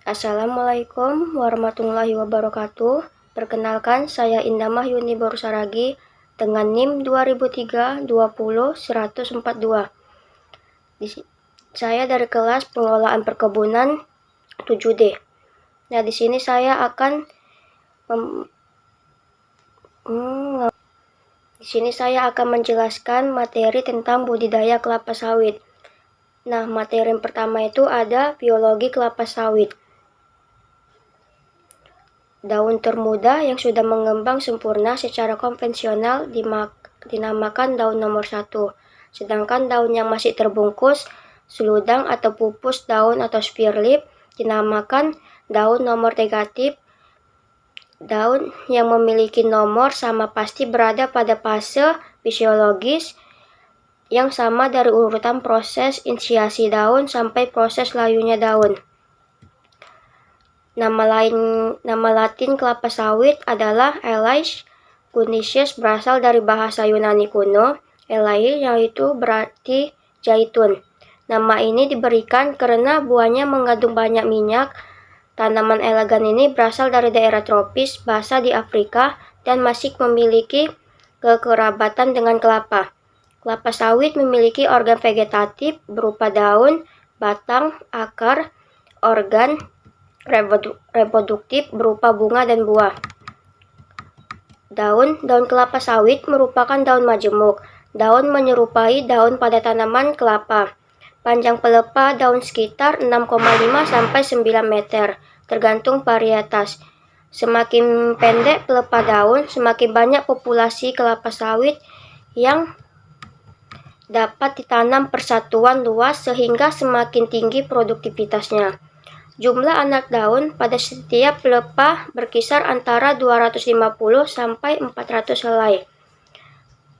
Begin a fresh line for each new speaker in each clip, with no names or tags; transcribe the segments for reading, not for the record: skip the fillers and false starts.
Assalamualaikum warahmatullahi wabarakatuh. Perkenalkan, saya Indah Mahyuni Borusaragi dengan NIM 2003-20-142. Saya dari kelas pengelolaan perkebunan 7D. Nah, di sini saya akan menjelaskan materi tentang budidaya kelapa sawit. Nah, materi yang pertama itu ada biologi kelapa sawit. Daun termuda yang sudah mengembang sempurna secara konvensional dinamakan daun nomor 1. Sedangkan daun yang masih terbungkus, seludang atau pupus daun atau sphere leaf dinamakan daun nomor negatif. Daun yang memiliki nomor sama pasti berada pada fase fisiologis yang sama dari urutan proses inisiasi daun sampai proses layunya daun. Nama Latin kelapa sawit adalah Elaeis cuneus, berasal dari bahasa Yunani kuno, Elai yaitu berarti zaitun. Nama ini diberikan karena buahnya mengandung banyak minyak. Tanaman elegan ini berasal dari daerah tropis basah di Afrika dan masih memiliki kekerabatan dengan kelapa. Kelapa sawit memiliki organ vegetatif berupa daun, batang, akar, organ reproduktif berupa bunga dan buah. Daun kelapa sawit merupakan daun majemuk. Daun menyerupai daun pada tanaman kelapa. Panjang pelepah daun sekitar 6,5 sampai 9 meter, tergantung varietas. Semakin pendek pelepah daun, semakin banyak populasi kelapa sawit yang dapat ditanam persatuan luas sehingga semakin tinggi produktivitasnya. Jumlah anak daun pada setiap pelepah berkisar antara 250 sampai 400 helai.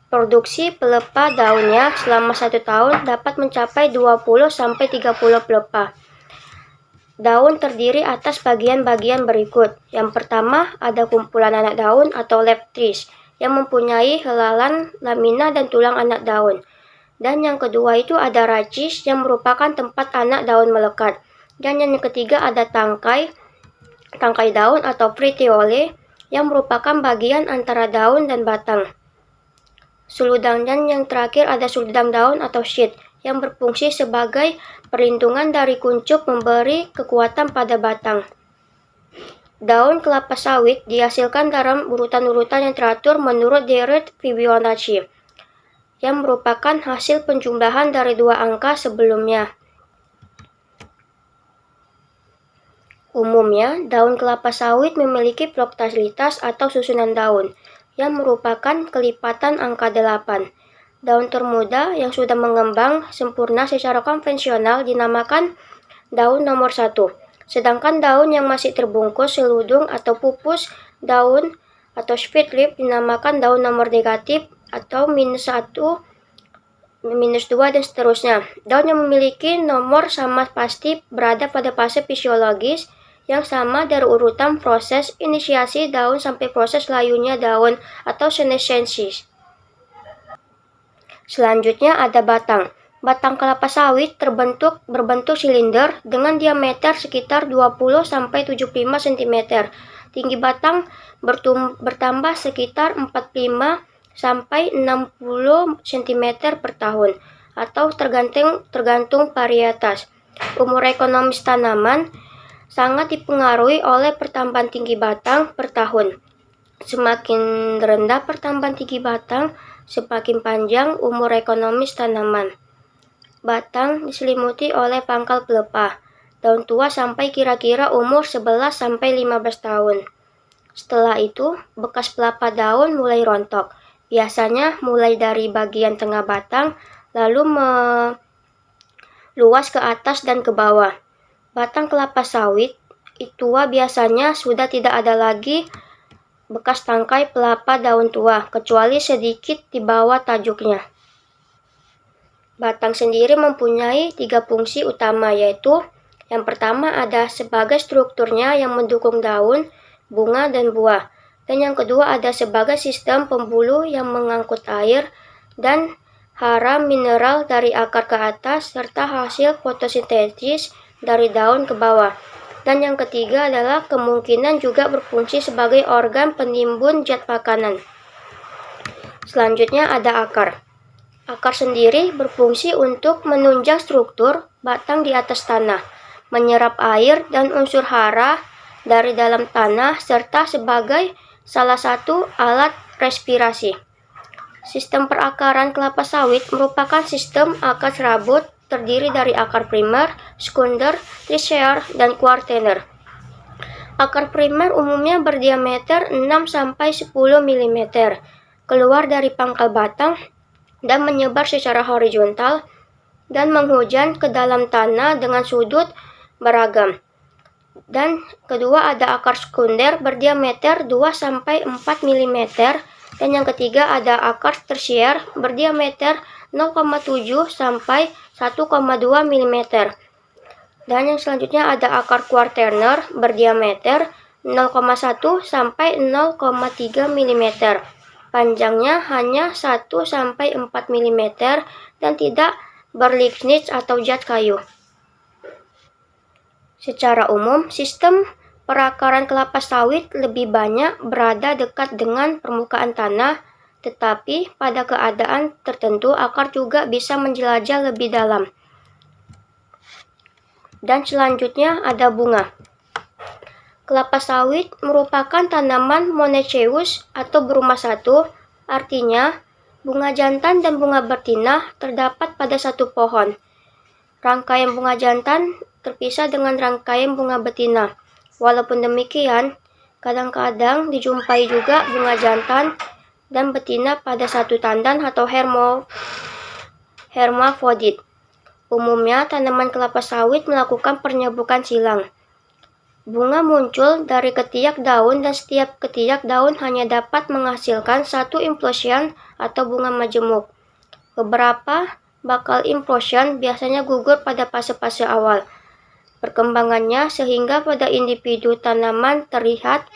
Produksi pelepah daunnya selama 1 tahun dapat mencapai 20 sampai 30 pelepah. Daun terdiri atas bagian-bagian berikut. Yang pertama ada kumpulan anak daun atau leptis yang mempunyai helalan, lamina, dan tulang anak daun. Dan yang kedua itu ada rachis yang merupakan tempat anak daun melekat. Dan yang ketiga ada tangkai daun atau petiole yang merupakan bagian antara daun dan batang. Suludang, dan yang terakhir ada suludang daun atau sheath yang berfungsi sebagai perlindungan dari kuncup, memberi kekuatan pada batang. Daun kelapa sawit dihasilkan dalam urutan-urutan yang teratur menurut deret Fibonacci yang merupakan hasil penjumlahan dari 2 angka sebelumnya. Umumnya, daun kelapa sawit memiliki floktalitas atau susunan daun yang merupakan kelipatan angka 8. Daun termuda yang sudah mengembang sempurna secara konvensional dinamakan daun nomor 1. Sedangkan daun yang masih terbungkus seludung atau pupus daun atau sphere leaf dinamakan daun nomor negatif atau -1, -2, dan seterusnya. Daun yang memiliki nomor sama pasti berada pada fase fisiologis yang sama dari urutan proses inisiasi daun sampai proses layunya daun atau senescensis. Selanjutnya ada batang. Batang kelapa sawit berbentuk silinder dengan diameter sekitar 20 sampai 75 cm. Tinggi batang bertambah sekitar 45 sampai 60 cm per tahun atau tergantung varietas. Umur ekonomis tanaman sangat dipengaruhi oleh pertambahan tinggi batang per tahun. Semakin rendah pertambahan tinggi batang, semakin panjang umur ekonomis tanaman. Batang diselimuti oleh pangkal pelepah. Daun tua sampai kira-kira umur 11 sampai 15 tahun. Setelah itu, bekas pelepah daun mulai rontok. Biasanya mulai dari bagian tengah batang, lalu meluas ke atas dan ke bawah. Batang kelapa sawit tua biasanya sudah tidak ada lagi bekas tangkai pelepah daun tua, kecuali sedikit di bawah tajuknya. Batang sendiri mempunyai 3 fungsi utama, yaitu yang pertama ada sebagai strukturnya yang mendukung daun, bunga, dan buah. Dan yang kedua ada sebagai sistem pembuluh yang mengangkut air dan hara mineral dari akar ke atas, serta hasil fotosintesis dari daun ke bawah. Dan yang ketiga adalah kemungkinan juga berfungsi sebagai organ penimbun zat makanan. Selanjutnya ada akar. Akar sendiri berfungsi untuk menunjang struktur batang di atas tanah, menyerap air dan unsur hara dari dalam tanah, serta sebagai salah satu alat respirasi. Sistem perakaran kelapa sawit merupakan sistem akar serabut terdiri dari akar primer, sekunder, tersier, dan kuartener. Akar primer umumnya berdiameter 6-10 mm, keluar dari pangkal batang dan menyebar secara horizontal dan menghujan ke dalam tanah dengan sudut beragam. Dan kedua ada akar sekunder berdiameter 2-4 mm, dan yang ketiga ada akar tersier berdiameter 0,7 sampai 1,2 mm. Dan yang selanjutnya ada akar kuartener berdiameter 0,1 sampai 0,3 mm. Panjangnya hanya 1 sampai 4 mm dan tidak berlignit atau zat kayu. Secara umum, sistem perakaran kelapa sawit lebih banyak berada dekat dengan permukaan tanah, tetapi pada keadaan tertentu akar juga bisa menjelajah lebih dalam. Dan selanjutnya ada bunga. Kelapa sawit merupakan tanaman monoecious atau berumah satu, artinya bunga jantan dan bunga betina terdapat pada satu pohon. Rangkaian bunga jantan terpisah dengan rangkaian bunga betina. Walaupun demikian, kadang-kadang dijumpai juga bunga jantan dan betina pada satu tandan atau hermafrodit. Umumnya, tanaman kelapa sawit melakukan penyerbukan silang. Bunga muncul dari ketiak daun dan setiap ketiak daun hanya dapat menghasilkan satu implosion atau bunga majemuk. Beberapa bakal implosion biasanya gugur pada fase-fase awal perkembangannya sehingga pada individu tanaman terlihat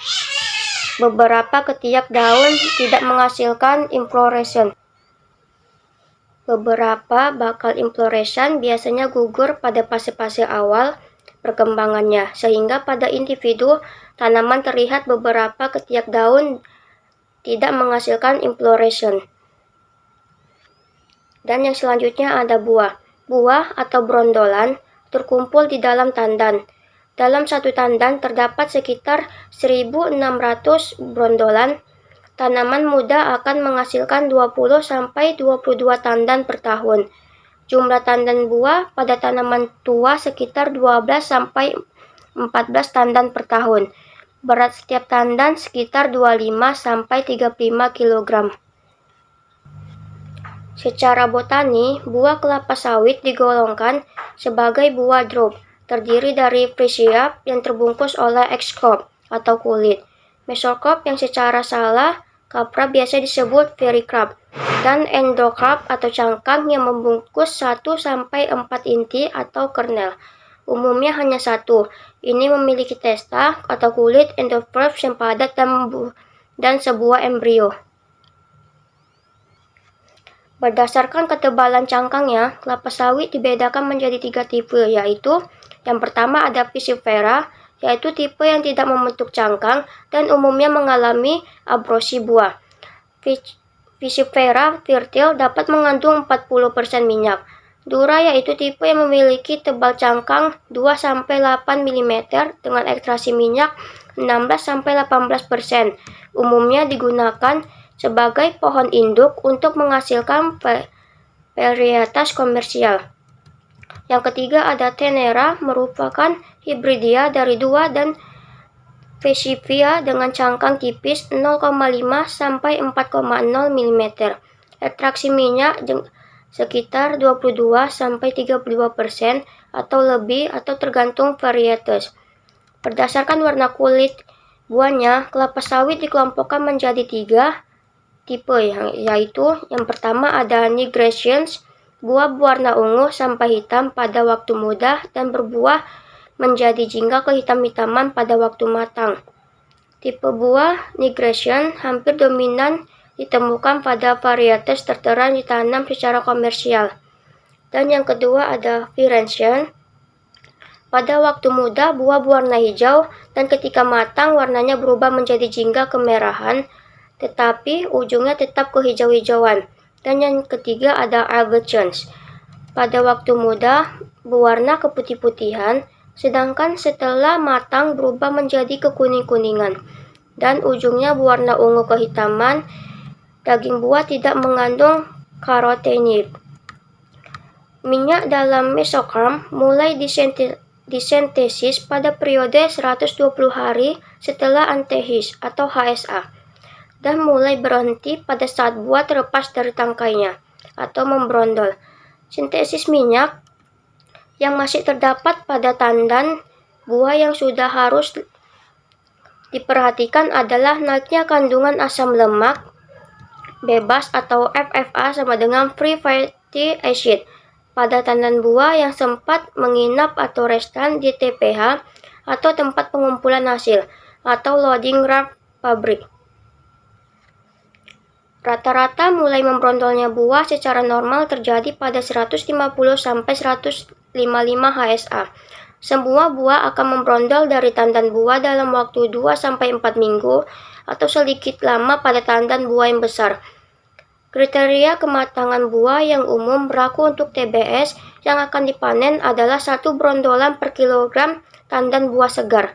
beberapa ketiak daun tidak menghasilkan inflorescence. Beberapa bakal inflorescence biasanya gugur pada fase-fase awal perkembangannya, sehingga pada individu tanaman terlihat beberapa ketiak daun tidak menghasilkan inflorescence. Dan yang selanjutnya ada buah. Buah atau brondolan terkumpul di dalam tandan. Dalam satu tandan terdapat sekitar 1.600 brondolan. Tanaman muda akan menghasilkan 20-22 tandan per tahun. Jumlah tandan buah pada tanaman tua sekitar 12-14 tandan per tahun. Berat setiap tandan sekitar 25-35 kg. Secara botani, buah kelapa sawit digolongkan sebagai buah drupe, terdiri dari freesia yang terbungkus oleh excope atau kulit, mesocarp yang secara salah kaprah biasa disebut pericarp, dan endocarp atau cangkang yang membungkus 1-4 inti atau kernel. Umumnya hanya satu. Ini memiliki testa atau kulit endoperf yang padat dan sebuah embrio. Berdasarkan ketebalan cangkangnya, kelapa sawit dibedakan menjadi 3 tipe, yaitu yang pertama ada piscifera, yaitu tipe yang tidak membentuk cangkang dan umumnya mengalami abrosi buah. Piscifera fertile dapat mengandung 40% minyak. Dura yaitu tipe yang memiliki tebal cangkang 2-8 mm dengan ekstraksi minyak 16-18%. Umumnya digunakan sebagai pohon induk untuk menghasilkan varietas komersial. Yang ketiga ada tenera, merupakan hibridia dari 2 dan Vesivia dengan cangkang tipis 0,5-4,0 mm. Ekstraksi minyak sekitar 22-32% atau lebih atau tergantung varietas. Berdasarkan warna kulit buahnya, kelapa sawit dikelompokkan menjadi 3 tipe, yaitu yang pertama ada Nigrescens, buah berwarna ungu sampai hitam pada waktu muda dan berbuah menjadi jingga kehitam-hitaman pada waktu matang. Tipe buah Nigrescens hampir dominan ditemukan pada varietas tertera ditanam secara komersial. Dan yang kedua ada Virescens, Pada waktu muda, buah berwarna hijau, dan ketika matang, warnanya berubah menjadi jingga kemerahan, tetapi ujungnya tetap kehijau-hijauan. Dan yang ketiga ada Albertsons. Pada waktu muda, berwarna keputih-putihan, sedangkan setelah matang berubah menjadi kekuning-kuningan, dan ujungnya berwarna ungu kehitaman. Daging buah tidak mengandung karotenoid. Minyak dalam mesokarp mulai disintesis pada periode 120 hari setelah antehis atau HSA, dan mulai berhenti pada saat buah terlepas dari tangkainya atau membrondol. Sintesis minyak yang masih terdapat pada tandan buah yang sudah harus diperhatikan adalah naiknya kandungan asam lemak bebas atau FFA sama dengan free fatty acid pada tandan buah yang sempat menginap atau restan di TPH atau tempat pengumpulan hasil atau loading ramp pabrik. Rata-rata mulai membrondolnya buah secara normal terjadi pada 150 sampai 155 HSA. Semua buah akan membrondol dari tandan buah dalam waktu 2 sampai 4 minggu atau sedikit lama pada tandan buah yang besar. Kriteria kematangan buah yang umum berlaku untuk TBS yang akan dipanen adalah 1 brondolan per kilogram tandan buah segar.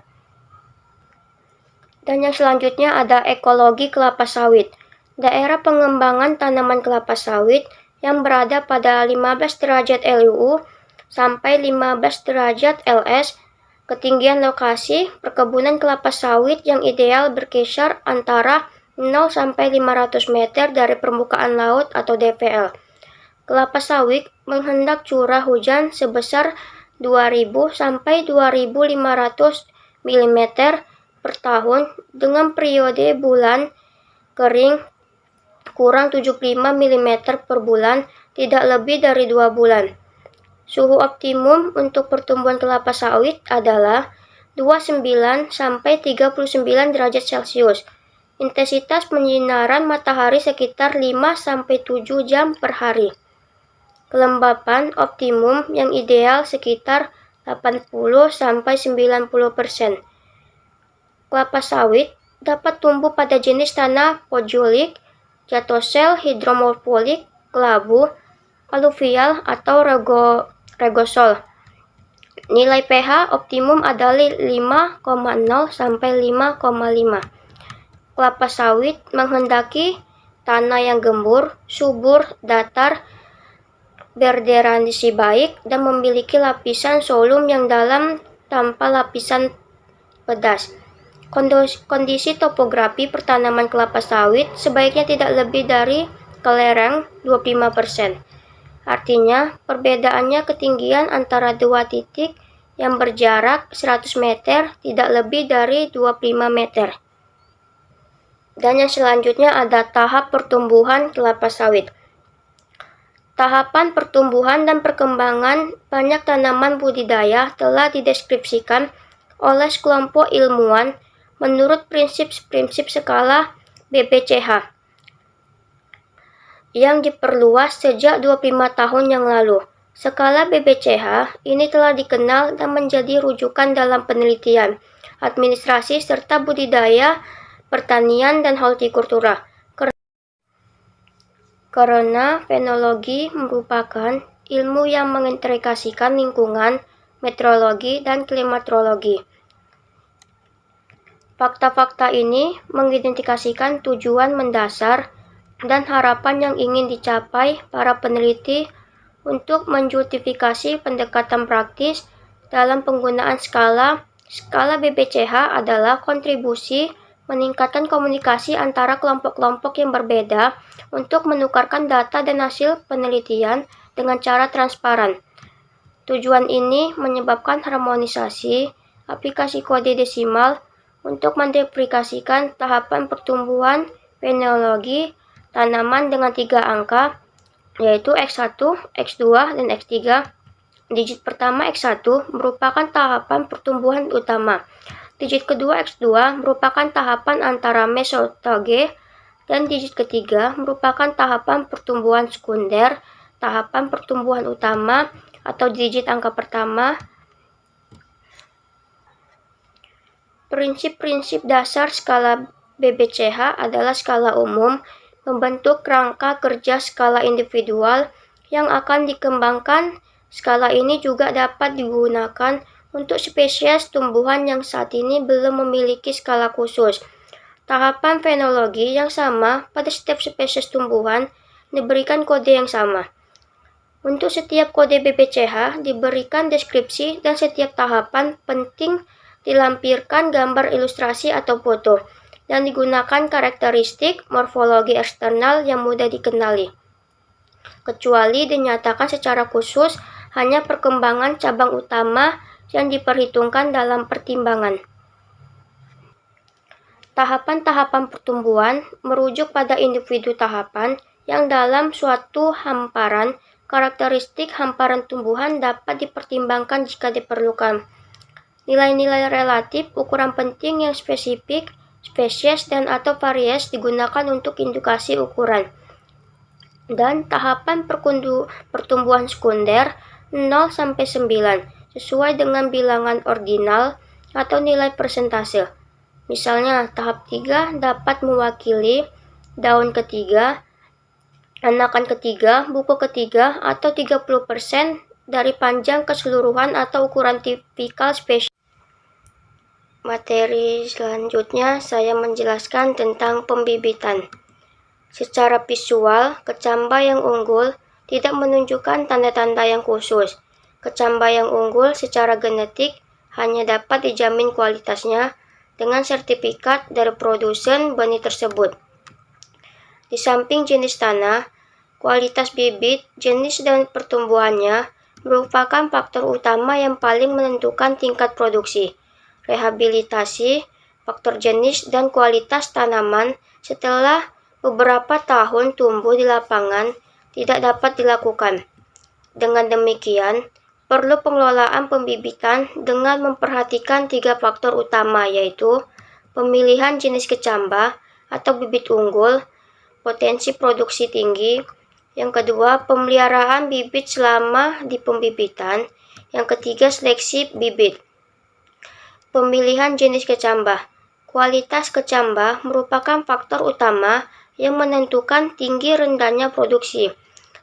Dan yang selanjutnya ada ekologi kelapa sawit. Daerah pengembangan tanaman kelapa sawit yang berada pada 15 derajat LUU sampai 15 derajat LS. Ketinggian lokasi perkebunan kelapa sawit yang ideal berkisar antara 0 sampai 500 meter dari permukaan laut atau DPL. Kelapa sawit menghendak curah hujan sebesar 2000 sampai 2500 mm per tahun dengan periode bulan kering kurang 75 mm per bulan, tidak lebih dari 2 bulan. Suhu optimum untuk pertumbuhan kelapa sawit adalah 29 sampai 39 derajat Celcius. Intensitas penyinaran matahari sekitar 5 sampai 7 jam per hari. Kelembapan optimum yang ideal sekitar 80 sampai 90%. Kelapa sawit dapat tumbuh pada jenis tanah podolik, jatosel, hidromorfolik, kelabu, aluvial, atau regosol. Nilai pH optimum adalah 5,0 sampai 5,5. Kelapa sawit menghendaki tanah yang gembur, subur, datar, berderanisi baik, dan memiliki lapisan xylem yang dalam tanpa lapisan pedas. Kondisi topografi pertanaman kelapa sawit sebaiknya tidak lebih dari kelereng 25%. Artinya, perbedaannya ketinggian antara dua titik yang berjarak 100 meter tidak lebih dari 25 meter. Dan yang selanjutnya ada tahap pertumbuhan kelapa sawit. Tahapan pertumbuhan dan perkembangan banyak tanaman budidaya telah dideskripsikan oleh sekelompok ilmuwan menurut prinsip-prinsip skala BBCH yang diperluas sejak 25 tahun yang lalu. Skala BBCH ini telah dikenal dan menjadi rujukan dalam penelitian, administrasi, serta budidaya, pertanian, dan hortikultura. Karena fenologi merupakan ilmu yang mengintegrasikan lingkungan, meteorologi, dan klimatologi. Fakta-fakta ini mengidentifikasikan tujuan mendasar dan harapan yang ingin dicapai para peneliti untuk menjustifikasi pendekatan praktis dalam penggunaan skala. Skala BBCH adalah kontribusi meningkatkan komunikasi antara kelompok-kelompok yang berbeda untuk menukarkan data dan hasil penelitian dengan cara transparan. Tujuan ini menyebabkan harmonisasi aplikasi kode desimal untuk mendeplikasikan tahapan pertumbuhan fenologi tanaman dengan 3 angka, yaitu X1, X2, dan X3. Digit pertama X1 merupakan tahapan pertumbuhan utama. Digit kedua X2 merupakan tahapan antara mesotage, dan digit ketiga merupakan tahapan pertumbuhan sekunder. Tahapan pertumbuhan utama atau digit angka pertama Prinsip-prinsip dasar skala BBCH adalah skala umum, membentuk rangka kerja skala individual yang akan dikembangkan. Skala ini juga dapat digunakan untuk spesies tumbuhan yang saat ini belum memiliki skala khusus. Tahapan fenologi yang sama pada setiap spesies tumbuhan diberikan kode yang sama. Untuk setiap kode BBCH diberikan deskripsi dan setiap tahapan penting dilampirkan gambar ilustrasi atau foto dan digunakan karakteristik morfologi eksternal yang mudah dikenali. Kecuali dinyatakan secara khusus hanya perkembangan cabang utama yang diperhitungkan dalam pertimbangan. Tahapan-tahapan pertumbuhan merujuk pada individu tahapan yang dalam suatu hamparan. Karakteristik hamparan tumbuhan dapat dipertimbangkan jika diperlukan. Nilai-nilai relatif, ukuran penting yang spesifik, spesies dan atau varies digunakan untuk indikasi ukuran. Dan tahapan pertumbuhan sekunder 0-9 sesuai dengan bilangan ordinal atau nilai persentase. Misalnya, tahap 3 dapat mewakili daun ketiga, anakan ketiga, buku ketiga, atau 30% dari panjang keseluruhan atau ukuran tipikal spesies. Materi selanjutnya saya menjelaskan tentang pembibitan. Secara visual, kecambah yang unggul tidak menunjukkan tanda-tanda yang khusus. Kecambah yang unggul secara genetik hanya dapat dijamin kualitasnya dengan sertifikat dari produsen benih tersebut. Di samping jenis tanah, kualitas bibit, jenis dan pertumbuhannya merupakan faktor utama yang paling menentukan tingkat produksi. Rehabilitasi, faktor jenis dan kualitas tanaman setelah beberapa tahun tumbuh di lapangan tidak dapat dilakukan. Dengan demikian, perlu pengelolaan pembibitan dengan memperhatikan 3 faktor utama, yaitu pemilihan jenis kecambah atau bibit unggul, potensi produksi tinggi. Yang kedua, pemeliharaan bibit selama di pembibitan. Yang ketiga, seleksi bibit. Pemilihan jenis kecambah. Kualitas kecambah merupakan faktor utama yang menentukan tinggi rendahnya produksi.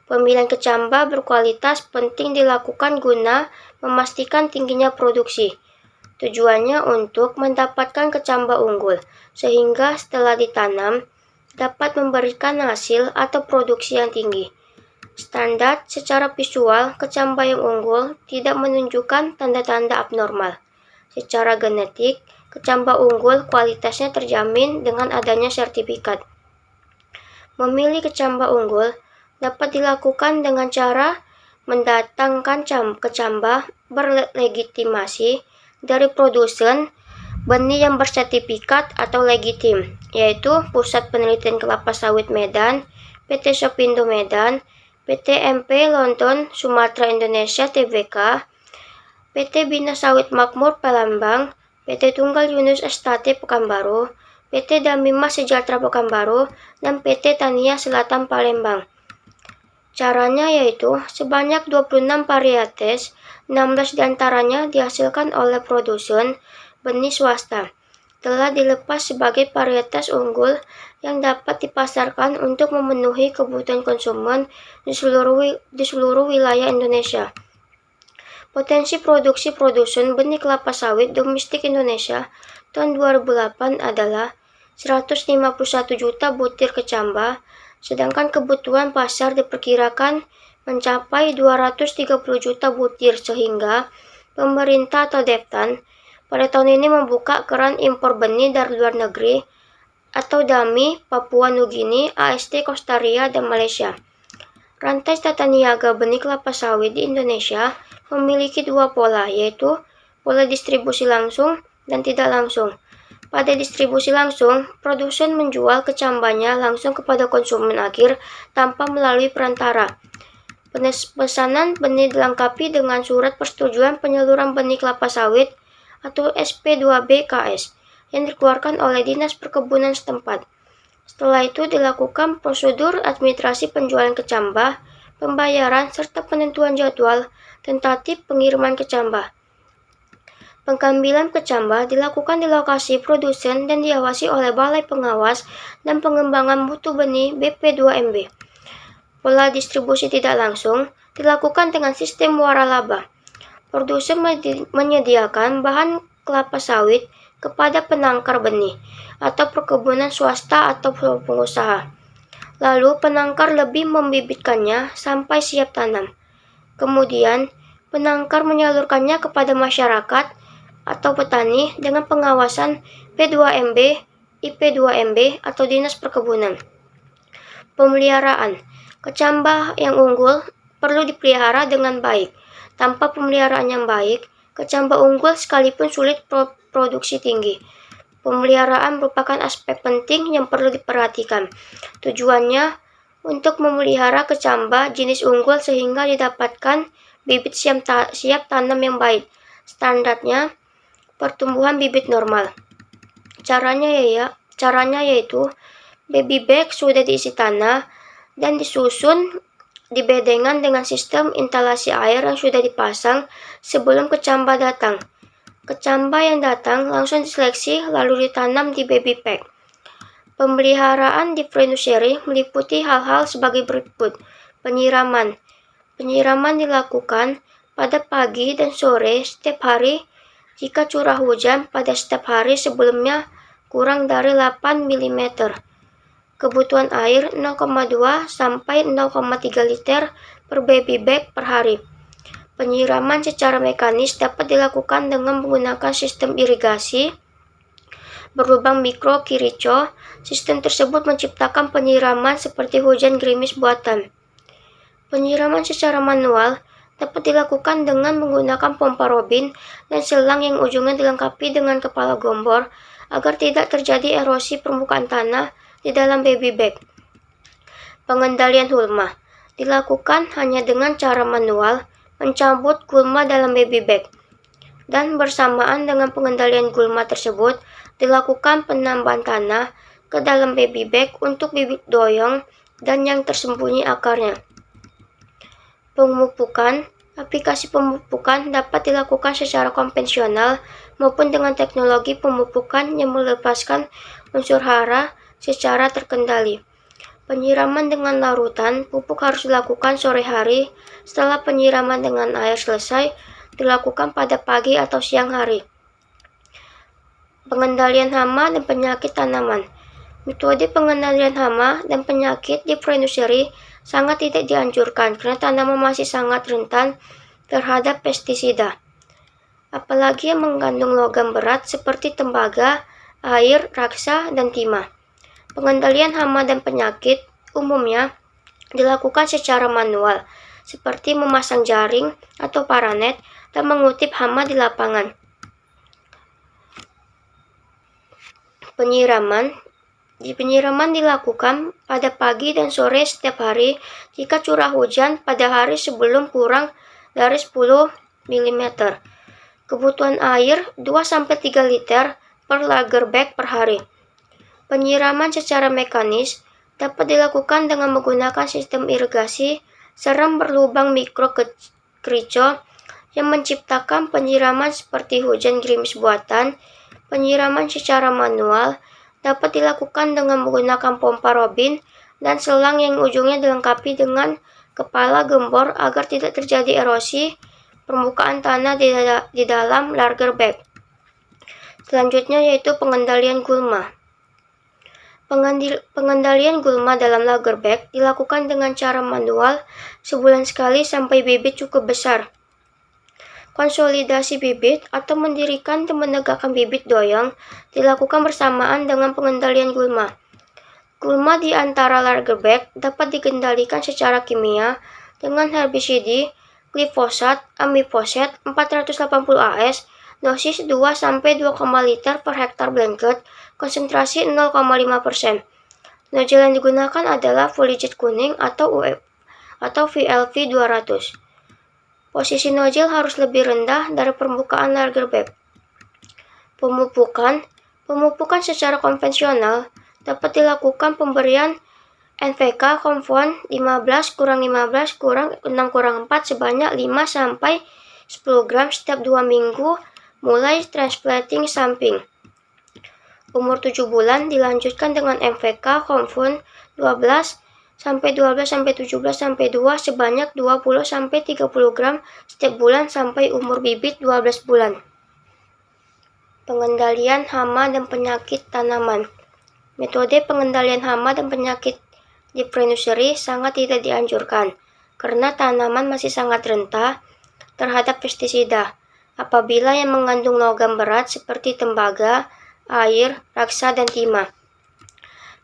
Pemilihan kecambah berkualitas penting dilakukan guna memastikan tingginya produksi. Tujuannya untuk mendapatkan kecambah unggul, sehingga setelah ditanam dapat memberikan hasil atau produksi yang tinggi. Standar secara visual, kecambah yang unggul tidak menunjukkan tanda-tanda abnormal. Secara genetik, kecambah unggul kualitasnya terjamin dengan adanya sertifikat. Memilih kecambah unggul dapat dilakukan dengan cara mendatangkan kecambah berlegitimasi dari produsen benih yang bersertifikat atau legitim, yaitu Pusat Penelitian Kelapa Sawit Medan, PT Sopindo Medan, PT MP London Sumatera Indonesia Tbk, PT Bina Sawit Makmur Palembang, PT Tunggal Yunus Estate Pekanbaru, PT Damima Sejahtera Pekanbaru, dan PT Tania Selatan Palembang. Caranya yaitu sebanyak 26 varietes, 16 diantaranya dihasilkan oleh produsen benih swasta, telah dilepas sebagai varietas unggul yang dapat dipasarkan untuk memenuhi kebutuhan konsumen di seluruh wilayah Indonesia. Potensi produksi produsen benih kelapa sawit domestik Indonesia tahun 2008 adalah 151 juta butir kecambah, sedangkan kebutuhan pasar diperkirakan mencapai 230 juta butir, sehingga pemerintah atau Deptan pada tahun ini membuka keran impor benih dari luar negeri atau DAMI, Papua Nugini, AST, Costa Rica, dan Malaysia. Rantai tata niaga benih kelapa sawit di Indonesia memiliki 2 pola, yaitu pola distribusi langsung dan tidak langsung. Pada distribusi langsung, produsen menjual kecambahnya langsung kepada konsumen akhir tanpa melalui perantara. Pesanan benih dilengkapi dengan surat persetujuan penyaluran benih kelapa sawit atau SP2BKS yang dikeluarkan oleh Dinas Perkebunan setempat. Setelah itu dilakukan prosedur administrasi penjualan kecambah, pembayaran, serta penentuan jadwal tentatif pengiriman kecambah. Pengambilan kecambah dilakukan di lokasi produsen dan diawasi oleh Balai Pengawas dan Pengembangan Mutu Benih BP2MB. Pola distribusi tidak langsung dilakukan dengan sistem waralaba. Produsen menyediakan bahan kelapa sawit kepada penangkar benih atau perkebunan swasta atau pengusaha. Lalu penangkar lebih membibitkannya sampai siap tanam. Kemudian penangkar menyalurkannya kepada masyarakat atau petani dengan pengawasan P2MB, IP2MB atau Dinas Perkebunan. Pemeliharaan. Kecambah yang unggul perlu dipelihara dengan baik. Tanpa pemeliharaan yang baik, kecambah unggul sekalipun sulit produksi tinggi. Pemeliharaan merupakan aspek penting yang perlu diperhatikan. Tujuannya untuk memelihara kecambah jenis unggul sehingga didapatkan bibit siap tanam yang baik. Standarnya pertumbuhan bibit normal. Caranya yaitu baby bag sudah diisi tanah dan disusun di bedengan dengan sistem instalasi air yang sudah dipasang sebelum kecambah datang. Kecambah yang datang langsung diseleksi lalu ditanam di baby bag. Pemeliharaan di free nursery meliputi hal-hal sebagai berikut. Penyiraman. Penyiraman dilakukan pada pagi dan sore setiap hari jika curah hujan pada setiap hari sebelumnya kurang dari 8 mm. Kebutuhan air 0,2 sampai 0,3 liter per baby bag per hari. Penyiraman secara mekanis dapat dilakukan dengan menggunakan sistem irigasi berlubang mikro Kirchhoff. Sistem tersebut menciptakan penyiraman seperti hujan gerimis buatan. Penyiraman secara manual dapat dilakukan dengan menggunakan pompa robin dan selang yang ujungnya dilengkapi dengan kepala gombor agar tidak terjadi erosi permukaan tanah di dalam baby bag. Pengendalian gulma dilakukan hanya dengan cara manual mencabut gulma dalam baby bag, dan bersamaan dengan pengendalian gulma tersebut dilakukan penambahan tanah ke dalam baby bag untuk bibit doyong dan yang tersembunyi akarnya. Pemupukan. Aplikasi pemupukan dapat dilakukan secara konvensional maupun dengan teknologi pemupukan yang melepaskan unsur hara secara terkendali. Penyiraman dengan larutan pupuk harus dilakukan sore hari setelah penyiraman dengan air selesai dilakukan pada pagi atau siang hari. Pengendalian hama dan penyakit tanaman. Metode pengendalian hama dan penyakit di free nursery sangat tidak dianjurkan karena tanaman masih sangat rentan terhadap pestisida, apalagi yang mengandung logam berat seperti tembaga, air, raksa, dan timah. Pengendalian hama dan penyakit umumnya dilakukan secara manual, seperti memasang jaring atau paranet dan mengutip hama di lapangan. Penyiraman dilakukan pada pagi dan sore setiap hari jika curah hujan pada hari sebelum kurang dari 10 mm. Kebutuhan air 2-3 liter per lager bag per hari. Penyiraman secara mekanis dapat dilakukan dengan menggunakan sistem irigasi seram berlubang mikro Kirchhoff yang menciptakan penyiraman seperti hujan gerimis buatan. Penyiraman secara manual dapat dilakukan dengan menggunakan pompa robin dan selang yang ujungnya dilengkapi dengan kepala gembor agar tidak terjadi erosi permukaan tanah di dalam lager bag. Selanjutnya yaitu pengendalian gulma. Pengendalian gulma dalam lager bag dilakukan dengan cara manual sebulan sekali sampai bibit cukup besar. Konsolidasi bibit atau mendirikan dan menegakkan bibit doyong dilakukan bersamaan dengan pengendalian gulma. Gulma di antara lager bag dapat dikendalikan secara kimia dengan herbisida, glifosat, amifosat 480 AS, dosis 2-2,5 liter per hektar blanket, konsentrasi 0,5%. Nozzle yang digunakan adalah Folijet kuning atau VLV 200. Posisi nozzle harus lebih rendah dari permukaan lager bag. Pemupukan secara konvensional dapat dilakukan pemberian NPK Compound 15 kurang 15 kurang 6 kurang 4 sebanyak 5-10 gram setiap 2 minggu Mulai transplanting samping. Umur 7 bulan dilanjutkan dengan MVK Compound 12 sampai 17 2 sebanyak 20 sampai 30 gram setiap bulan sampai umur bibit 12 bulan. Pengendalian hama dan penyakit tanaman. Metode pengendalian hama dan penyakit di pre-nursery sangat tidak dianjurkan karena tanaman masih sangat rentan terhadap pestisida. Apabila yang mengandung logam berat seperti tembaga, air, raksa, dan timah.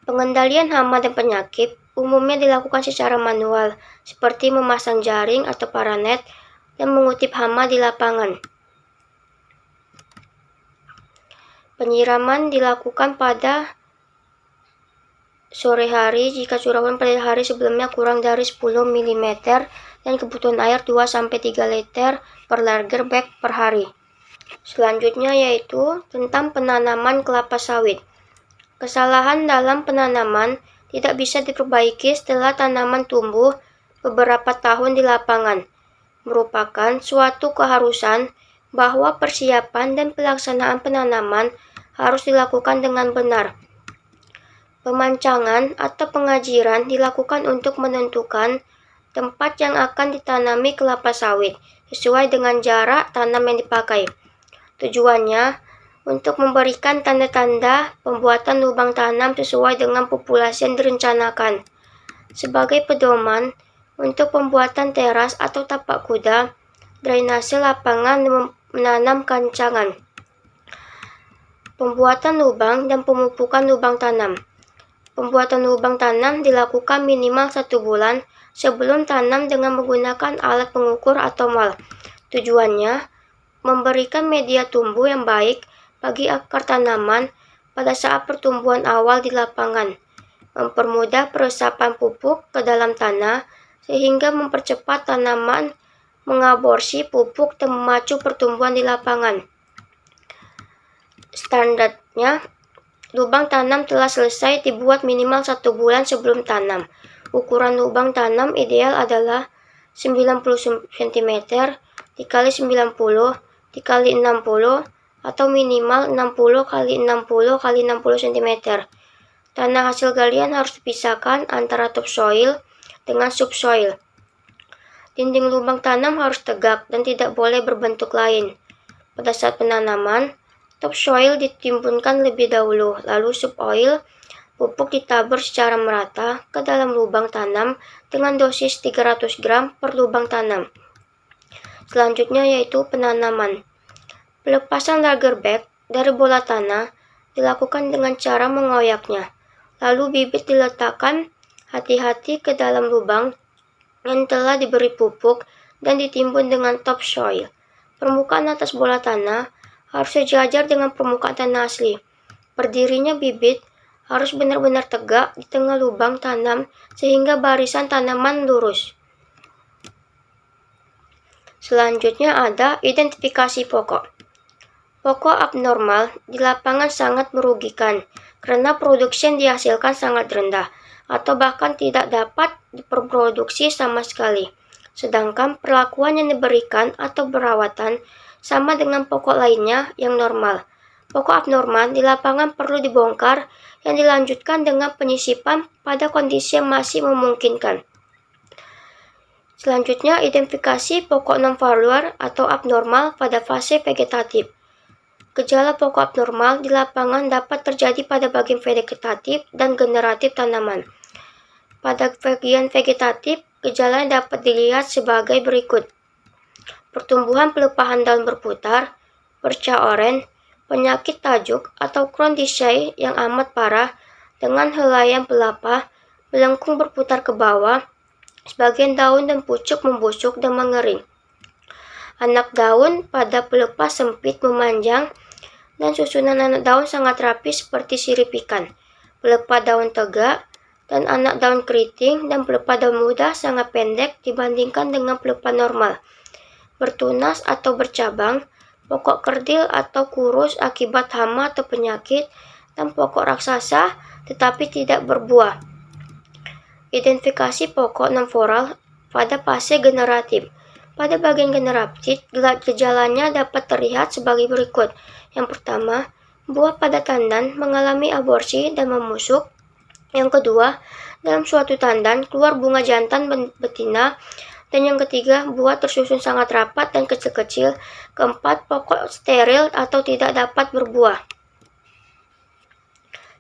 Pengendalian hama dan penyakit umumnya dilakukan secara manual, seperti memasang jaring atau paranet dan mengutip hama di lapangan. Penyiraman dilakukan pada sore hari jika curah hujan pada hari sebelumnya kurang dari 10 mm dan kebutuhan air 2-3 liter per lager bag per hari. Selanjutnya yaitu tentang penanaman kelapa sawit. Kesalahan dalam penanaman tidak bisa diperbaiki setelah tanaman tumbuh beberapa tahun di lapangan. Merupakan suatu keharusan bahwa persiapan dan pelaksanaan penanaman harus dilakukan dengan benar. Pemancangan atau pengajiran dilakukan untuk menentukan tempat yang akan ditanami kelapa sawit sesuai dengan jarak tanam yang dipakai. Tujuannya untuk memberikan tanda-tanda pembuatan lubang tanam sesuai dengan populasi yang direncanakan. Sebagai pedoman untuk pembuatan teras atau tapak kuda, drainase lapangan dan menanam kancangan. Pembuatan lubang dan pemupukan lubang tanam. Pembuatan lubang tanam dilakukan minimal 1 bulan sebelum tanam dengan menggunakan alat pengukur atau mal. Tujuannya memberikan media tumbuh yang baik bagi akar tanaman pada saat pertumbuhan awal di lapangan, mempermudah peresapan pupuk ke dalam tanah sehingga mempercepat tanaman mengaborsi pupuk dan memacu pertumbuhan di lapangan. Standarnya, lubang tanam telah selesai dibuat minimal 1 bulan sebelum tanam. Ukuran lubang tanam ideal adalah 90 cm dikali 90 dikali 60 atau minimal 60 kali 60 kali 60 cm. Tanah hasil galian harus dipisahkan antara topsoil dengan subsoil. Dinding lubang tanam harus tegak dan tidak boleh berbentuk lain. Pada saat penanaman, topsoil ditimbunkan lebih dahulu, lalu subsoil pupuk ditabur secara merata ke dalam lubang tanam dengan dosis 300 gram per lubang tanam. Selanjutnya yaitu penanaman. Pelepasan lager bag dari bola tanah dilakukan dengan cara mengoyaknya. Lalu bibit diletakkan hati-hati ke dalam lubang yang telah diberi pupuk dan ditimbun dengan topsoil. Permukaan atas bola tanah harus sejajar dengan permukaan tanah asli. Berdirinya bibit harus benar-benar tegak di tengah lubang tanam sehingga barisan tanaman lurus. Selanjutnya ada identifikasi pokok. Pokok abnormal di lapangan sangat merugikan karena produksi yang dihasilkan sangat rendah atau bahkan tidak dapat diproduksi sama sekali. Sedangkan perlakuan yang diberikan atau perawatan sama dengan pokok lainnya yang normal. Pokok abnormal di lapangan perlu dibongkar yang dilanjutkan dengan penyisipan pada kondisi yang masih memungkinkan. Selanjutnya, identifikasi pokok non-foliar atau abnormal pada fase vegetatif. Gejala pokok abnormal di lapangan dapat terjadi pada bagian vegetatif dan generatif tanaman. Pada bagian vegetatif, gejala yang dapat dilihat sebagai berikut. Pertumbuhan pelepahan daun berputar, perca oren, penyakit tajuk atau crown disease yang amat parah dengan helaian pelepah melengkung berputar ke bawah. Sebagian daun dan pucuk membusuk dan mengering. Anak daun pada pelepah sempit memanjang dan susunan anak daun sangat rapi seperti sirip ikan. Pelepah daun tegak dan anak daun keriting dan pelepah daun muda sangat pendek dibandingkan dengan pelepah normal. Bertunas atau bercabang, pokok kerdil atau kurus akibat hama atau penyakit, dan pokok raksasa tetapi tidak berbuah. Identifikasi pokok non-floral pada fase generatif. Pada bagian generatif, gejalanya dapat terlihat sebagai berikut. Yang pertama, buah pada tandan mengalami aborsi dan membusuk. Yang kedua, dalam suatu tandan keluar bunga jantan betina. Dan yang ketiga, buah tersusun sangat rapat dan kecil-kecil. Keempat, pokok steril atau tidak dapat berbuah.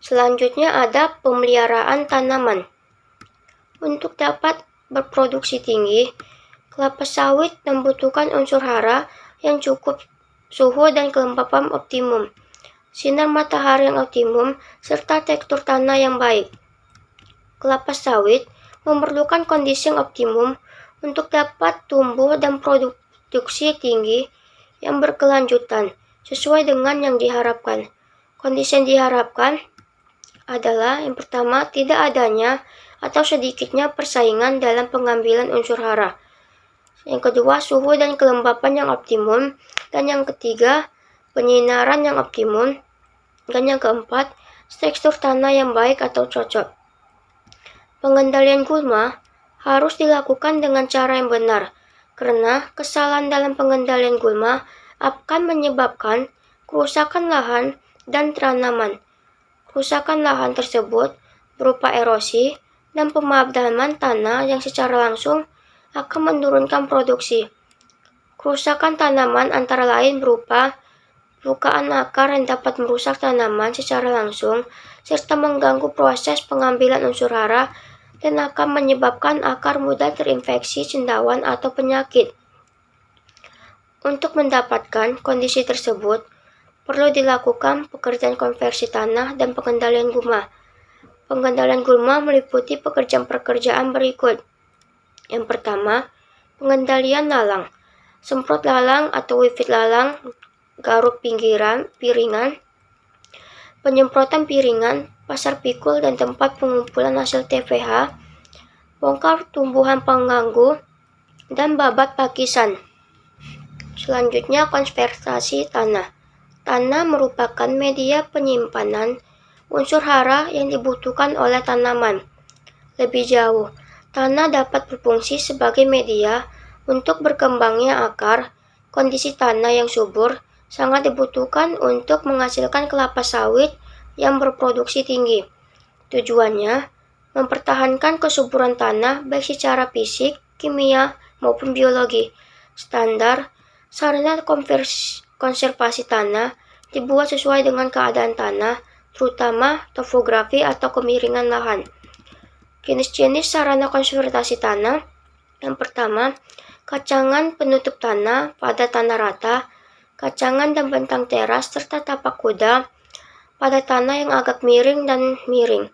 Selanjutnya ada pemeliharaan tanaman. Untuk dapat berproduksi tinggi, kelapa sawit membutuhkan unsur hara yang cukup, suhu dan kelembapan optimum, sinar matahari yang optimum, serta tekstur tanah yang baik. Kelapa sawit memerlukan kondisi yang optimum untuk dapat tumbuh dan produksi tinggi yang berkelanjutan sesuai dengan yang diharapkan. Kondisi yang diharapkan adalah yang pertama, tidak adanya atau sedikitnya persaingan dalam pengambilan unsur hara. Yang kedua, suhu dan kelembapan yang optimum. Dan yang ketiga, penyinaran yang optimum. Dan yang keempat, tekstur tanah yang baik atau cocok. Pengendalian gulma harus dilakukan dengan cara yang benar, karena kesalahan dalam pengendalian gulma akan menyebabkan kerusakan lahan dan tanaman. Kerusakan lahan tersebut berupa erosi dan pemadaman tanah yang secara langsung akan menurunkan produksi. Kerusakan tanaman antara lain berupa lukaan akar yang dapat merusak tanaman secara langsung, serta mengganggu proses pengambilan unsur hara dan akan menyebabkan akar mudah terinfeksi cendawan atau penyakit. Untuk mendapatkan kondisi tersebut, perlu dilakukan pekerjaan konversi tanah dan pengendalian gulma. Pengendalian gulma meliputi pekerjaan-pekerjaan berikut. Yang pertama, pengendalian lalang. Semprot lalang atau wifit lalang, garuk piringan, penyemprotan piringan, pasar pikul dan tempat pengumpulan hasil TPH, bongkar tumbuhan pengganggu, dan babat pakisan. Selanjutnya, konservasi tanah. Tanah merupakan media penyimpanan unsur hara yang dibutuhkan oleh tanaman. Lebih jauh, tanah dapat berfungsi sebagai media untuk berkembangnya akar. Kondisi tanah yang subur sangat dibutuhkan untuk menghasilkan kelapa sawit yang berproduksi tinggi. Tujuannya, mempertahankan kesuburan tanah baik secara fisik, kimia, maupun biologi. Standar sarana konservasi tanah dibuat sesuai dengan keadaan tanah, terutama topografi atau kemiringan lahan. Jenis-jenis sarana konservasi tanah. Yang pertama, kacangan penutup tanah pada tanah rata, kacangan dan bentang teras, serta tapak kuda pada tanah yang agak miring dan miring.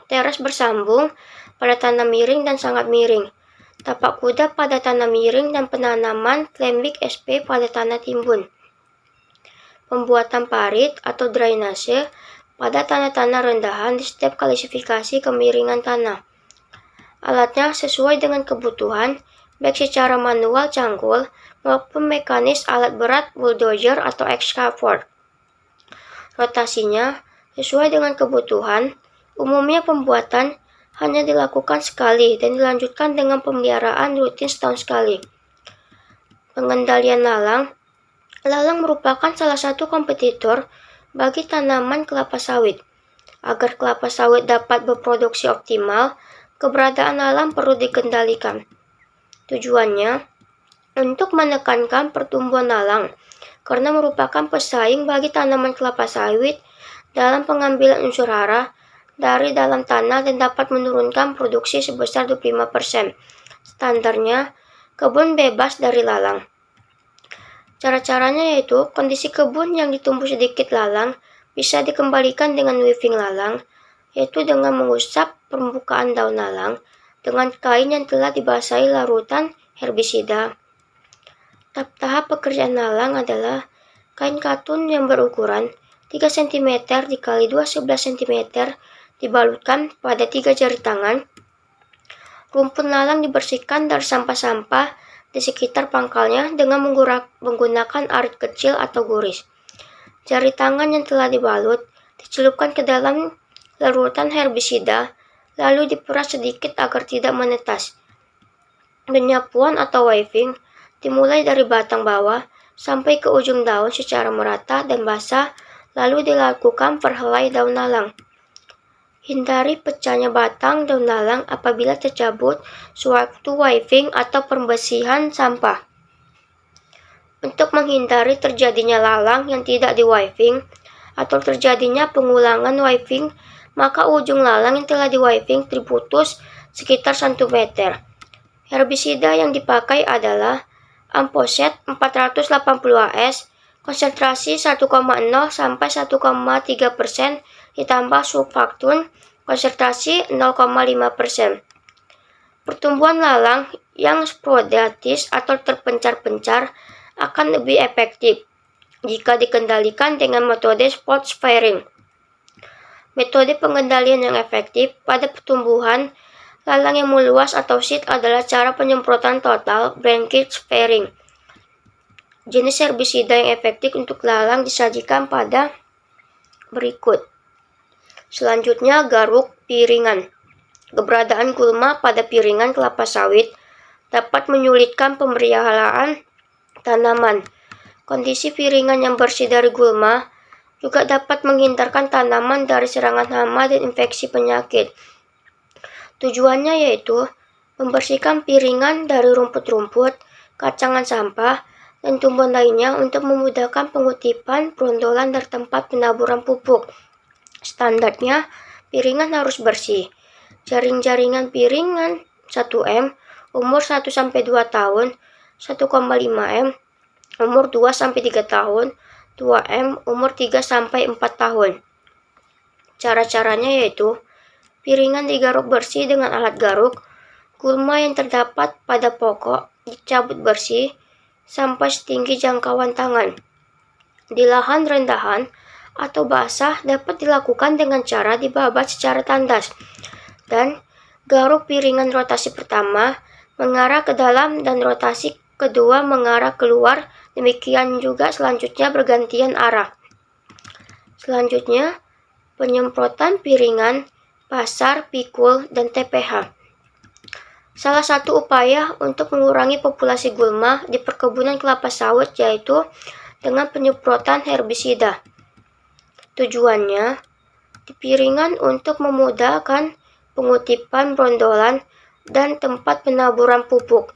Teras bersambung pada tanah miring dan sangat miring. Tapak kuda pada tanah miring dan penanaman flambik SP pada tanah timbun. Pembuatan parit atau drainase pada tanah-tanah rendahan di setiap klasifikasi kemiringan tanah. Alatnya sesuai dengan kebutuhan, baik secara manual cangkul maupun mekanis alat berat bulldozer atau excavator. Rotasinya sesuai dengan kebutuhan, umumnya pembuatan hanya dilakukan sekali dan dilanjutkan dengan pemeliharaan rutin setahun sekali. Pengendalian lalang. Lalang merupakan salah satu kompetitor bagi tanaman kelapa sawit. Agar kelapa sawit dapat berproduksi optimal, keberadaan lalang perlu dikendalikan. Tujuannya untuk menekankan pertumbuhan lalang, karena merupakan pesaing bagi tanaman kelapa sawit dalam pengambilan unsur hara dari dalam tanah dan dapat menurunkan produksi sebesar 25%. Standarnya, kebun bebas dari lalang. Cara-caranya yaitu, kondisi kebun yang ditumbuh sedikit lalang bisa dikembalikan dengan weaving lalang, yaitu dengan mengusap permukaan daun lalang dengan kain yang telah dibasahi larutan herbisida. Tahap pekerjaan lalang adalah kain katun yang berukuran 3 cm x 2,11 cm dibalutkan pada 3 jari tangan. Rumpun lalang dibersihkan dari sampah-sampah di sekitar pangkalnya dengan menggunakan arit kecil atau guris. Jari tangan yang telah dibalut dicelupkan ke dalam larutan herbisida, lalu diperas sedikit agar tidak menetas. Penyapuan atau waving. dimulai dari batang bawah sampai ke ujung daun secara merata dan basah, lalu dilakukan perhelai daun lalang. Hindari pecahnya batang daun lalang apabila tercabut sewaktu waving atau pembersihan sampah. Untuk menghindari terjadinya lalang yang tidak di-waving atau terjadinya pengulangan waving, maka ujung lalang yang telah di-waving diputus sekitar 1 meter. Herbisida yang dipakai adalah Amposet 480 AS, konsentrasi 1,0 sampai 1,3% ditambah sulfaktun, konsentrasi 0,5%. Pertumbuhan lalang yang sporadis atau terpencar-pencar akan lebih efektif jika dikendalikan dengan metode spot sparing. Metode pengendalian yang efektif pada pertumbuhan lalang yang meluas atau seed adalah cara penyemprotan total branching sparing. Jenis herbisida yang efektif untuk lalang disajikan pada berikut. Selanjutnya, garuk piringan. Keberadaan gulma pada piringan kelapa sawit dapat menyulitkan pemeliharaan tanaman. Kondisi piringan yang bersih dari gulma juga dapat menghindarkan tanaman dari serangan hama dan infeksi penyakit. Tujuannya yaitu membersihkan piringan dari rumput-rumput, kacangan sampah, dan tumbuhan lainnya untuk memudahkan pengutipan brondolan dari tempat penaburan pupuk. Standarnya, piringan harus bersih. Jaring-jaringan piringan 1M, umur 1-2 tahun, 1,5 M, umur 2-3 tahun, 2M, umur 3-4 tahun. Cara-caranya yaitu, piringan digaruk bersih dengan alat garuk, gulma yang terdapat pada pokok dicabut bersih sampai setinggi jangkauan tangan. Di lahan rendahan atau basah dapat dilakukan dengan cara dibabat secara tandas, dan garuk piringan rotasi pertama mengarah ke dalam dan rotasi kedua mengarah keluar, demikian juga selanjutnya bergantian arah. Selanjutnya, penyemprotan piringan, pasar, pikul, dan TPH. Salah satu upaya untuk mengurangi populasi gulma di perkebunan kelapa sawit yaitu dengan penyemprotan herbisida. Tujuannya, di piringan untuk memudahkan pengutipan brondolan dan tempat penaburan pupuk.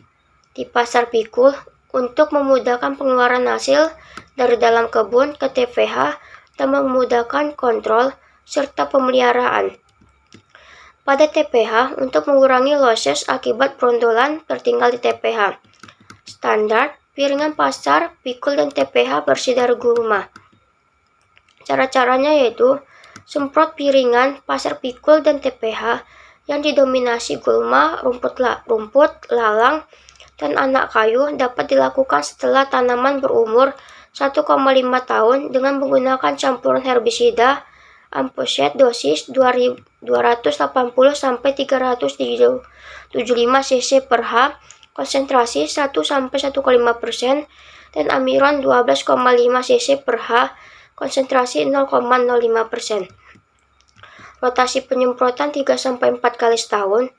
Di pasar pikul untuk memudahkan pengeluaran hasil dari dalam kebun ke TPH dan memudahkan kontrol serta pemeliharaan. Pada TPH untuk mengurangi losses akibat brondolan tertinggal di TPH. Standar, piringan pasar, pikul, dan TPH bersih dari gulma. Cara-caranya yaitu semprot piringan, pasar pikul, dan TPH yang didominasi gulma, rumput lalang, dan anak kayu dapat dilakukan setelah tanaman berumur 1,5 tahun dengan menggunakan campuran herbisida Amposet dosis 280-375 cc per H, konsentrasi 1-1,5% dan amiron 12,5 cc per H, konsentrasi 0,05%. Rotasi penyemprotan 3-4 kali setahun.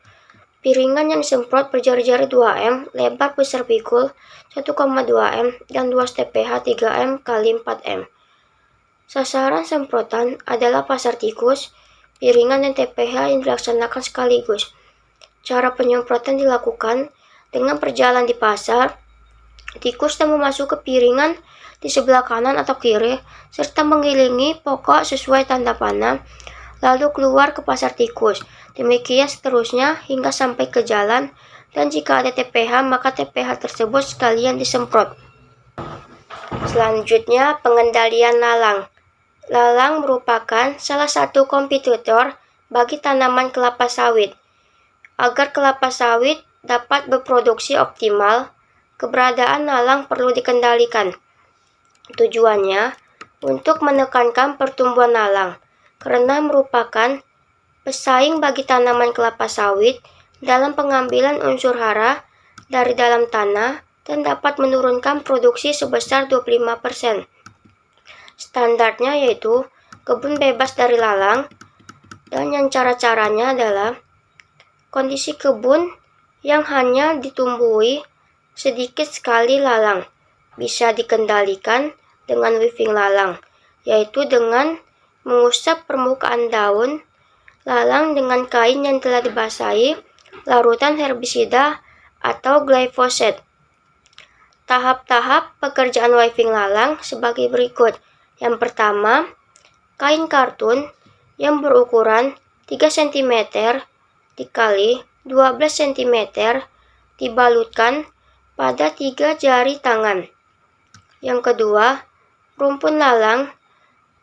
Piringan yang disemprot berjari-jari 2M, lebar besar pikul 1,2 M, dan luas TPH 3M x 4M. Sasaran semprotan adalah pasar tikus, piringan, dan TPH yang dilaksanakan sekaligus. Cara penyemprotan dilakukan dengan berjalan di pasar tikus dan memasuk ke piringan di sebelah kanan atau kiri, serta mengelilingi pokok sesuai tanda panah, lalu keluar ke pasar tikus. Demikian seterusnya hingga sampai ke jalan, dan jika ada TPH maka TPH tersebut sekalian disemprot. Selanjutnya, pengendalian lalang. Lalang merupakan salah satu kompetitor bagi tanaman kelapa sawit. Agar kelapa sawit dapat berproduksi optimal, keberadaan lalang perlu dikendalikan. Tujuannya untuk menekankan pertumbuhan lalang, karena merupakan pesaing bagi tanaman kelapa sawit dalam pengambilan unsur hara dari dalam tanah dan dapat menurunkan produksi sebesar 25%. Standarnya yaitu kebun bebas dari lalang, dan yang cara-caranya adalah kondisi kebun yang hanya ditumbuhi sedikit sekali lalang. Bisa dikendalikan dengan weaving lalang, yaitu dengan mengusap permukaan daun lalang dengan kain yang telah dibasahi larutan herbisida atau glyphosate. Tahap-tahap pekerjaan weaving lalang sebagai berikut. Yang pertama, kain kartun yang berukuran 3 cm dikali 12 cm dibalutkan pada 3 jari tangan. Yang kedua, rumpun lalang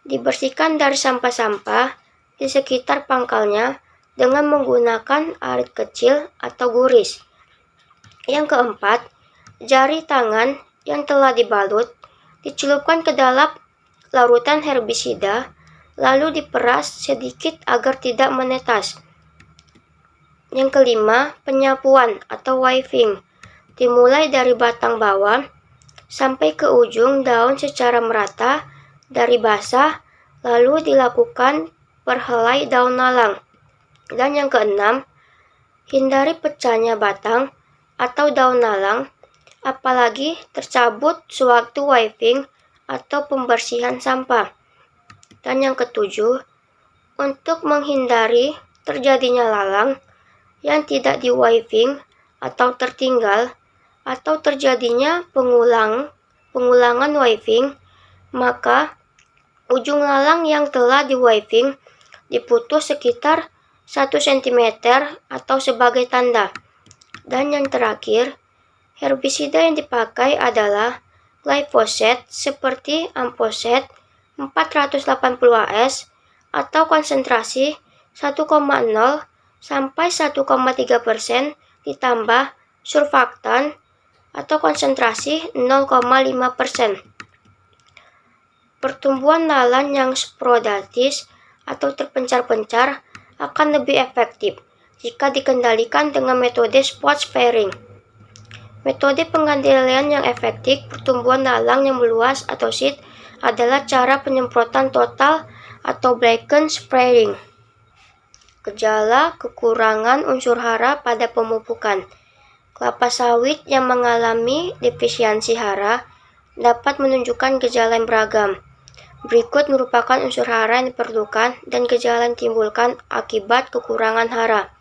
dibersihkan dari sampah-sampah di sekitar pangkalnya dengan menggunakan arit kecil atau guris. Yang keempat, jari tangan yang telah dibalut dicelupkan ke dalam larutan herbisida, lalu diperas sedikit agar tidak menetas. Yang kelima, penyapuan atau weaving. Dimulai dari batang bawah sampai ke ujung daun secara merata dari basah, lalu dilakukan perhelai daun lalang. Dan yang keenam, hindari pecahnya batang atau daun lalang, apalagi tercabut sewaktu weaving atau pembersihan sampah. Dan yang ketujuh, untuk menghindari terjadinya lalang yang tidak di weaving atau tertinggal, atau terjadinya pengulangan weaving, maka ujung lalang yang telah di weaving diputus sekitar 1 cm atau sebagai tanda. Dan yang terakhir, herbisida yang dipakai adalah glyphosate seperti amphosate 480 AS atau konsentrasi 1,0 sampai 1,3% ditambah surfaktan atau konsentrasi 0,5%. Pertumbuhan lalang yang sporadis atau terpencar-pencar akan lebih efektif jika dikendalikan dengan metode spot sparing. Metode pengendalian yang efektif pertumbuhan lalang yang meluas atau seed adalah cara penyemprotan total atau blanket spraying. Gejala kekurangan unsur hara pada pemupukan. Kelapa sawit yang mengalami defisiensi hara dapat menunjukkan gejala yang beragam. Berikut merupakan unsur hara yang diperlukan dan gejala yang ditimbulkan akibat kekurangan hara.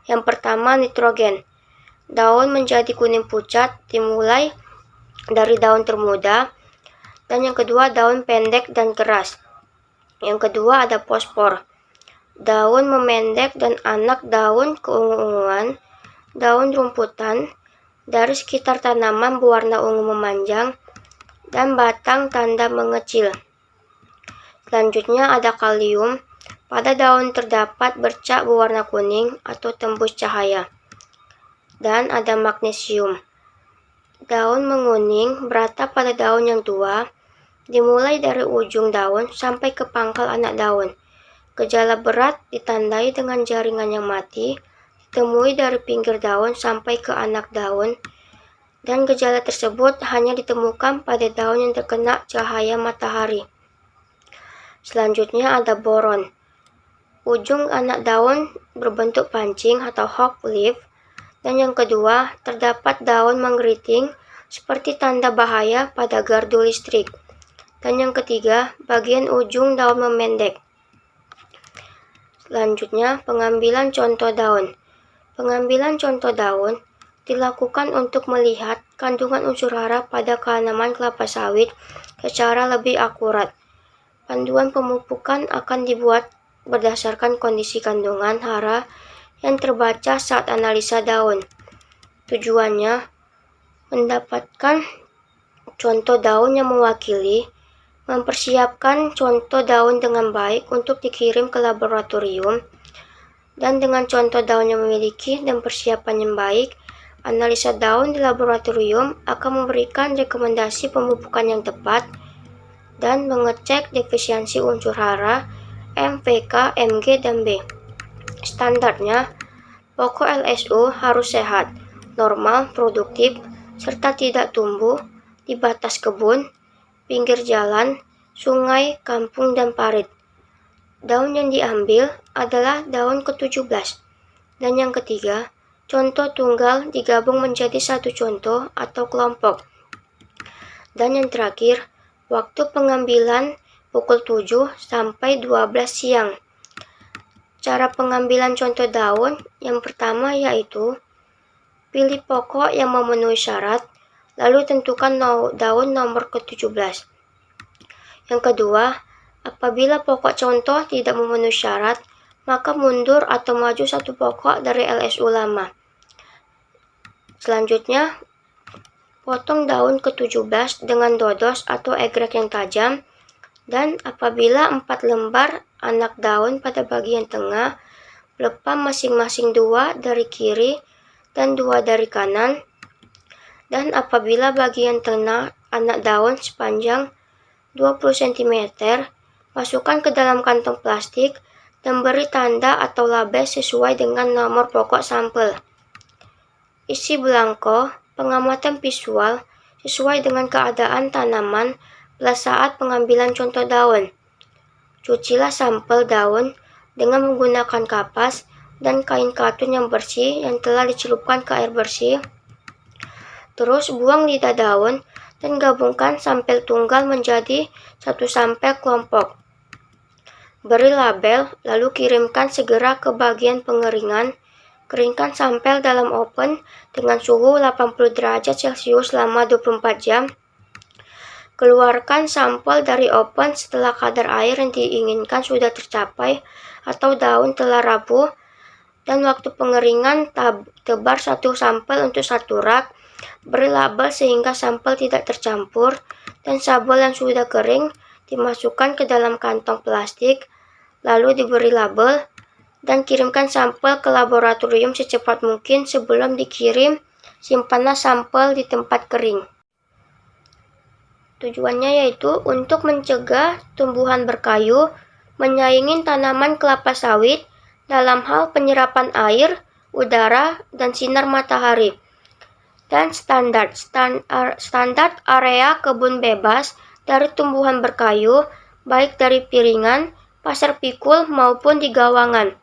Yang pertama, nitrogen. Daun menjadi kuning pucat dimulai dari daun termuda. Dan yang kedua, daun pendek dan keras. Yang kedua ada fosfor. Daun memendek dan anak daun keungu-unguan. Daun rumputan dari sekitar tanaman berwarna ungu memanjang dan batang tanda mengecil. Selanjutnya ada kalium. Pada daun terdapat bercak berwarna kuning atau tembus cahaya. Dan ada magnesium. Daun menguning beratap pada daun yang tua, dimulai dari ujung daun sampai ke pangkal anak daun. Gejala berat ditandai dengan jaringan yang mati, ditemui dari pinggir daun sampai ke anak daun, dan gejala tersebut hanya ditemukan pada daun yang terkena cahaya matahari. Selanjutnya ada boron. Ujung anak daun berbentuk pancing atau hawk leaf. Dan yang kedua, terdapat daun menggeriting seperti tanda bahaya pada gardu listrik. Dan yang ketiga, bagian ujung daun memendek. Selanjutnya, pengambilan contoh daun. Pengambilan contoh daun dilakukan untuk melihat kandungan unsur hara pada tanaman kelapa sawit secara lebih akurat. Panduan pemupukan akan dibuat berdasarkan kondisi kandungan hara yang terbaca saat analisa daun. Tujuannya mendapatkan contoh daun yang mewakili, mempersiapkan contoh daun dengan baik untuk dikirim ke laboratorium, dan dengan contoh daun yang memiliki dan persiapan yang baik, analisa daun di laboratorium akan memberikan rekomendasi pemupukan yang tepat dan mengecek defisiensi unsur hara MVK, Mg, dan B. Standarnya, pokok LSU harus sehat, normal, produktif, serta tidak tumbuh di batas kebun, pinggir jalan, sungai, kampung, dan parit. Daun yang diambil adalah daun ke-17. Dan yang ketiga, contoh tunggal digabung menjadi satu contoh atau kelompok. Dan yang terakhir, waktu pengambilan pukul 7 sampai 12 siang. Cara pengambilan contoh daun yang pertama yaitu pilih pokok yang memenuhi syarat, lalu tentukan daun nomor ke-17. Yang kedua, apabila pokok contoh tidak memenuhi syarat, maka mundur atau maju satu pokok dari LSU lama. Selanjutnya, potong daun ke-17 dengan dodos atau egrek yang tajam, dan apabila 4 lembar anak daun pada bagian tengah, pelepah masing-masing 2 dari kiri dan 2 dari kanan, dan apabila bagian tengah anak daun sepanjang 20 cm, masukkan ke dalam kantong plastik dan beri tanda atau label sesuai dengan nomor pokok sampel. Isi belangko pengamatan visual sesuai dengan keadaan tanaman pada saat pengambilan contoh daun. Cucilah sampel daun dengan menggunakan kapas dan kain katun yang bersih yang telah dicelupkan ke air bersih. Terus buang lidah daun dan gabungkan sampel tunggal menjadi satu sampel kelompok. Beri label, lalu kirimkan segera ke bagian pengeringan. Keringkan sampel dalam oven dengan suhu 80 derajat Celcius selama 24 jam. Keluarkan sampel dari oven setelah kadar air yang diinginkan sudah tercapai atau daun telah rapuh, dan waktu pengeringan tebar satu sampel untuk satu rak. Beri label sehingga sampel tidak tercampur, dan sampel yang sudah kering dimasukkan ke dalam kantong plastik, lalu diberi label, dan kirimkan sampel ke laboratorium secepat mungkin. Sebelum dikirim, simpanlah sampel di tempat kering. Tujuannya yaitu untuk mencegah tumbuhan berkayu menyaingi tanaman kelapa sawit dalam hal penyerapan air, udara, dan sinar matahari. Dan standar area kebun bebas dari tumbuhan berkayu, baik dari piringan, pasar pikul, maupun di gawangan.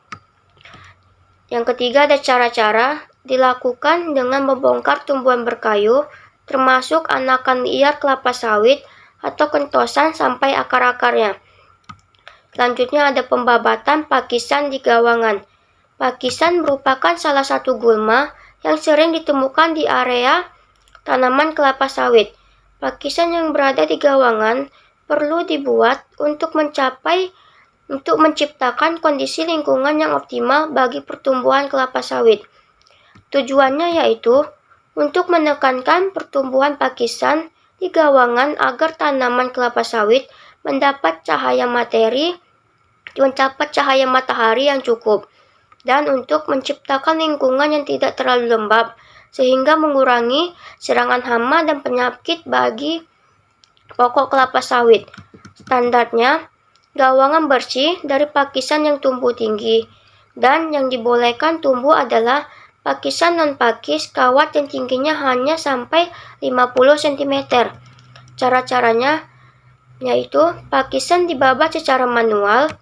Yang ketiga, ada cara-cara dilakukan dengan membongkar tumbuhan berkayu, termasuk anakan liar kelapa sawit atau kentosan sampai akar-akarnya. Selanjutnya ada pembabatan pakisan di gawangan. Pakisan merupakan salah satu gulma yang sering ditemukan di area tanaman kelapa sawit. Pakisan yang berada di gawangan perlu dibuat untuk menciptakan kondisi lingkungan yang optimal bagi pertumbuhan kelapa sawit. Tujuannya yaitu untuk menekankan pertumbuhan pakisan di gawangan agar tanaman kelapa sawit mendapat cahaya matahari yang cukup, dan untuk menciptakan lingkungan yang tidak terlalu lembab sehingga mengurangi serangan hama dan penyakit bagi pokok kelapa sawit. Standarnya, gawangan bersih dari pakisan yang tumbuh tinggi, dan yang dibolehkan tumbuh adalah pakisan non-pakis kawat yang tingginya hanya sampai 50 cm. Cara-caranya yaitu pakisan dibabat secara manual,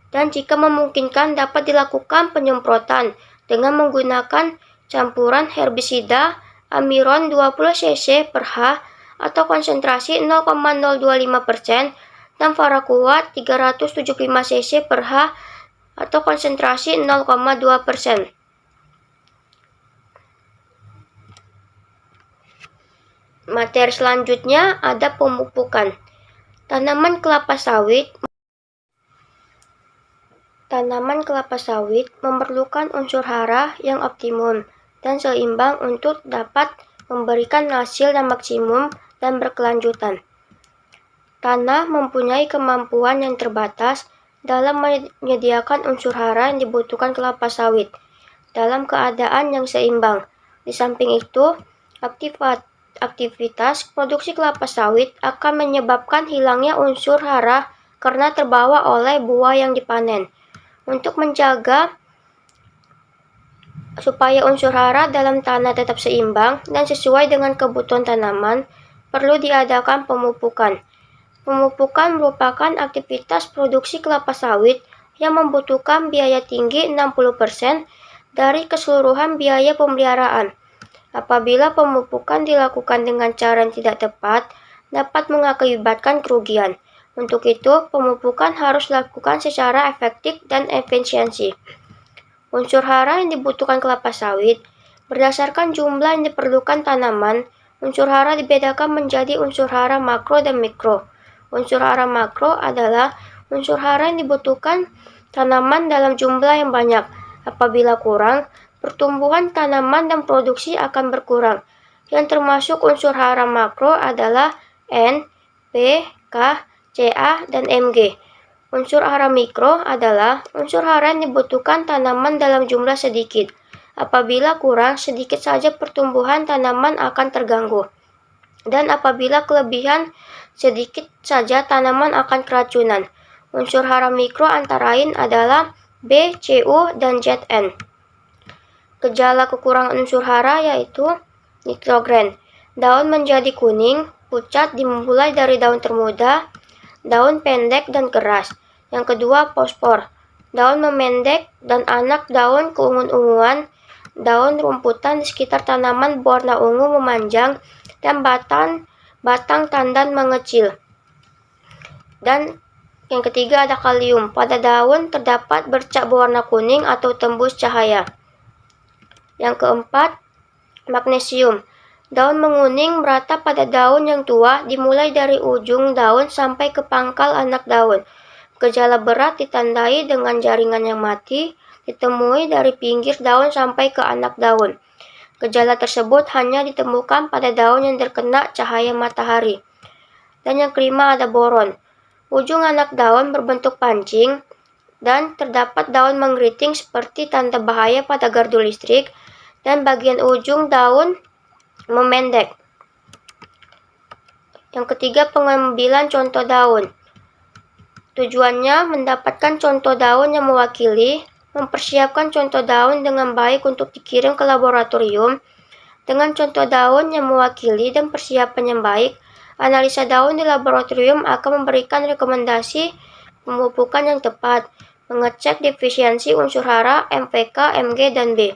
dan jika memungkinkan dapat dilakukan penyemprotan dengan menggunakan campuran herbisida Amiron 20 cc per H atau konsentrasi 0,025% dan Paraquat 375 cc per H atau konsentrasi 0,2%. Materi selanjutnya ada pemupukan. Tanaman kelapa sawit memerlukan unsur hara yang optimum dan seimbang untuk dapat memberikan hasil yang maksimum dan berkelanjutan. Tanah mempunyai kemampuan yang terbatas dalam menyediakan unsur hara yang dibutuhkan kelapa sawit dalam keadaan yang seimbang. Di samping itu, aktivitas produksi kelapa sawit akan menyebabkan hilangnya unsur hara karena terbawa oleh buah yang dipanen. Untuk menjaga supaya unsur hara dalam tanah tetap seimbang dan sesuai dengan kebutuhan tanaman, perlu diadakan pemupukan. Pemupukan merupakan aktivitas produksi kelapa sawit yang membutuhkan biaya tinggi 60% dari keseluruhan biaya pemeliharaan. Apabila pemupukan dilakukan dengan cara yang tidak tepat, dapat mengakibatkan kerugian. Untuk itu, pemupukan harus dilakukan secara efektif dan efisiensi. Unsur hara yang dibutuhkan kelapa sawit. Berdasarkan jumlah yang diperlukan tanaman, unsur hara dibedakan menjadi unsur hara makro dan mikro. Unsur hara makro adalah unsur hara yang dibutuhkan tanaman dalam jumlah yang banyak. Apabila kurang, pertumbuhan tanaman dan produksi akan berkurang. Yang termasuk unsur hara makro adalah N, P, K, Ca, dan Mg. Unsur hara mikro adalah unsur hara yang dibutuhkan tanaman dalam jumlah sedikit. Apabila kurang, sedikit saja pertumbuhan tanaman akan terganggu. Dan apabila kelebihan, sedikit saja tanaman akan keracunan. Unsur hara mikro antara lain adalah B, Cu, dan Zn. Gejala kekurangan unsur hara yaitu nitrogen. Daun menjadi kuning, pucat dimulai dari daun termuda, daun pendek dan keras. Yang kedua, fosfor. Daun memendek dan anak daun keungu-unguan, daun rumputan di sekitar tanaman berwarna ungu memanjang, dan batang tandan mengecil. Dan yang ketiga ada kalium. Pada daun terdapat bercak berwarna kuning atau tembus cahaya. Yang keempat, magnesium. Daun menguning merata pada daun yang tua, dimulai dari ujung daun sampai ke pangkal anak daun. Gejala berat ditandai dengan jaringan yang mati, ditemui dari pinggir daun sampai ke anak daun. Gejala tersebut hanya ditemukan pada daun yang terkena cahaya matahari. Dan yang kelima ada boron. Ujung anak daun berbentuk pancing, dan terdapat daun mengeriting seperti tanda bahaya pada gardu listrik, dan bagian ujung daun memendek. Yang ketiga, pengambilan contoh daun. Tujuannya mendapatkan contoh daun yang mewakili, mempersiapkan contoh daun dengan baik untuk dikirim ke laboratorium. Dengan contoh daun yang mewakili dan persiapan yang baik, analisa daun di laboratorium akan memberikan rekomendasi pemupukan yang tepat, mengecek defisiensi unsur hara, MPK, Mg, dan B.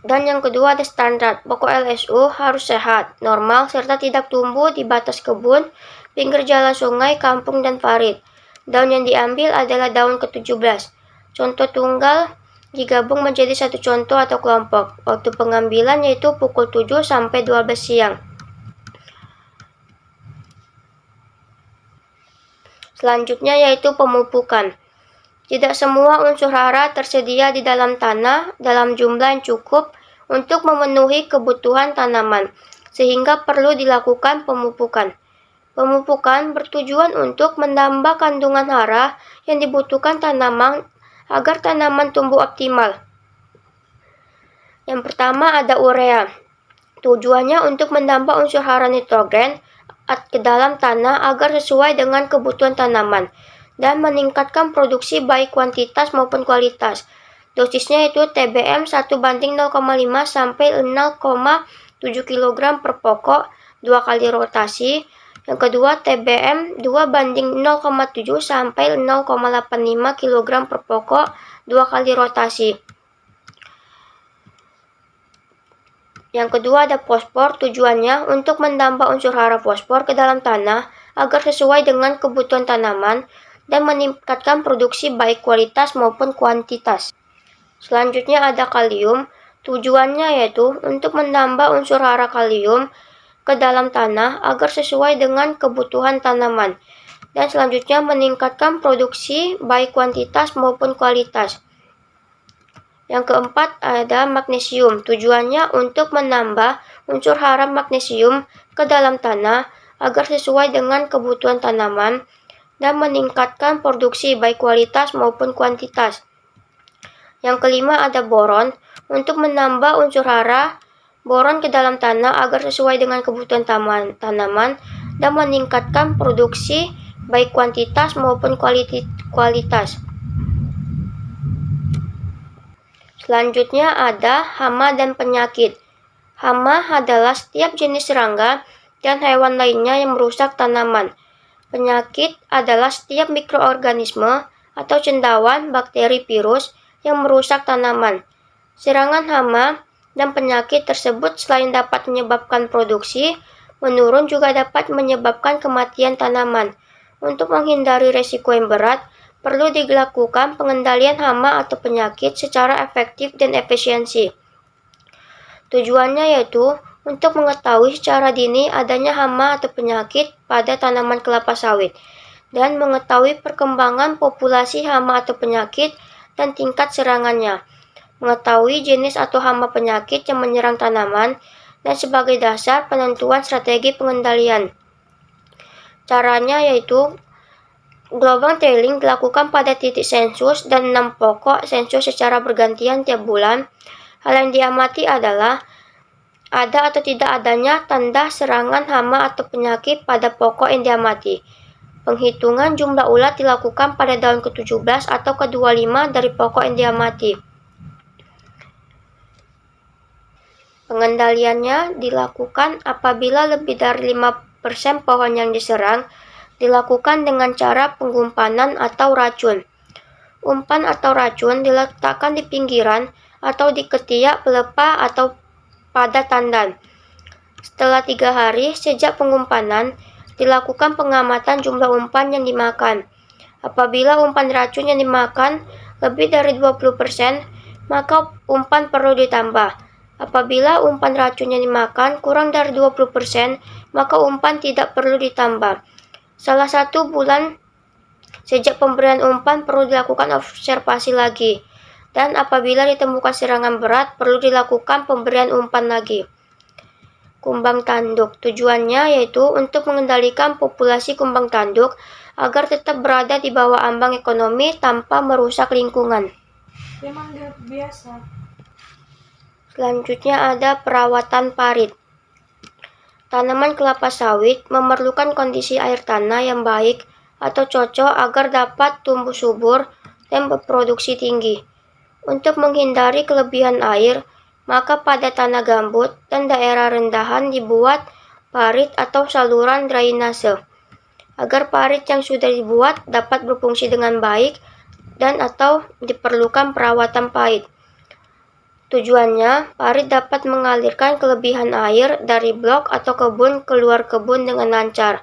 Dan yang kedua ada standar. Pokok LSU harus sehat, normal, serta tidak tumbuh di batas kebun, pinggir jalan sungai, kampung, dan parit. Daun yang diambil adalah daun ke-17. Contoh tunggal digabung menjadi satu contoh atau kelompok. Waktu pengambilan yaitu pukul 7 sampai 12 siang. Selanjutnya yaitu pemupukan. Tidak semua unsur hara tersedia di dalam tanah dalam jumlah yang cukup untuk memenuhi kebutuhan tanaman, sehingga perlu dilakukan pemupukan. Pemupukan bertujuan untuk menambah kandungan hara yang dibutuhkan tanaman agar tanaman tumbuh optimal. Yang pertama ada urea. Tujuannya untuk menambah unsur hara nitrogen ke dalam tanah agar sesuai dengan kebutuhan tanaman dan meningkatkan produksi baik kuantitas maupun kualitas. Dosisnya itu TBM 1:0,5 sampai 0,7 kg per pokok 2 kali rotasi. Yang kedua TBM 2:0,7 sampai 0,85 kg per pokok 2 kali rotasi. Yang kedua ada fosfor. Tujuannya untuk menambah unsur hara fosfor ke dalam tanah agar sesuai dengan kebutuhan tanaman dan meningkatkan produksi baik kualitas maupun kuantitas. Selanjutnya ada kalium. Tujuannya yaitu untuk menambah unsur hara kalium ke dalam tanah agar sesuai dengan kebutuhan tanaman. Dan selanjutnya meningkatkan produksi baik kuantitas maupun kualitas. Yang keempat ada magnesium. Tujuannya untuk menambah unsur hara magnesium ke dalam tanah agar sesuai dengan kebutuhan tanaman dan meningkatkan produksi baik kualitas maupun kuantitas. Yang kelima ada boron. Untuk menambah unsur hara boron ke dalam tanah agar sesuai dengan kebutuhan tanaman dan meningkatkan produksi baik kuantitas maupun kualitas. Selanjutnya ada hama dan penyakit. Hama adalah setiap jenis serangga dan hewan lainnya yang merusak tanaman. Penyakit adalah setiap mikroorganisme atau cendawan, bakteri, virus yang merusak tanaman. Serangan hama dan penyakit tersebut selain dapat menyebabkan produksi menurun juga dapat menyebabkan kematian tanaman. Untuk menghindari resiko yang berat, perlu dilakukan pengendalian hama atau penyakit secara efektif dan efisiensi. Tujuannya yaitu untuk mengetahui secara dini adanya hama atau penyakit pada tanaman kelapa sawit dan mengetahui perkembangan populasi hama atau penyakit dan tingkat serangannya, mengetahui jenis atau hama penyakit yang menyerang tanaman, dan sebagai dasar penentuan strategi pengendalian. Caranya yaitu gelombang trailing dilakukan pada titik sensus dan 6 pokok sensus secara bergantian tiap bulan. Hal yang diamati adalah ada atau tidak adanya tanda serangan hama atau penyakit pada pokok yang diamati. Penghitungan jumlah ulat dilakukan pada daun ke-17 atau ke-25 dari pokok yang diamati. Pengendaliannya dilakukan apabila lebih dari 5% pohon yang diserang, dilakukan dengan cara penggumpanan atau racun. Umpan atau racun diletakkan di pinggiran atau di ketiak pelepah atau pada tandan. Setelah 3 hari sejak penggumpanan, dilakukan pengamatan jumlah umpan yang dimakan. Apabila umpan racun yang dimakan lebih dari 20%, maka umpan perlu ditambah. Apabila umpan racun yang dimakan kurang dari 20%, maka umpan tidak perlu ditambah. Salah 1 bulan sejak pemberian umpan perlu dilakukan observasi lagi. Dan apabila ditemukan serangan berat, perlu dilakukan pemberian umpan lagi. Kumbang tanduk. Tujuannya yaitu untuk mengendalikan populasi kumbang tanduk agar tetap berada di bawah ambang ekonomi tanpa merusak lingkungan.
Memang biasa.
Selanjutnya ada perawatan parit. Tanaman kelapa sawit memerlukan kondisi air tanah yang baik atau cocok agar dapat tumbuh subur dan berproduksi tinggi. Untuk menghindari kelebihan air, maka pada tanah gambut dan daerah rendahan dibuat parit atau saluran drainase, agar parit yang sudah dibuat dapat berfungsi dengan baik dan atau diperlukan perawatan parit. Tujuannya, parit dapat mengalirkan kelebihan air dari blok atau kebun keluar kebun dengan lancar.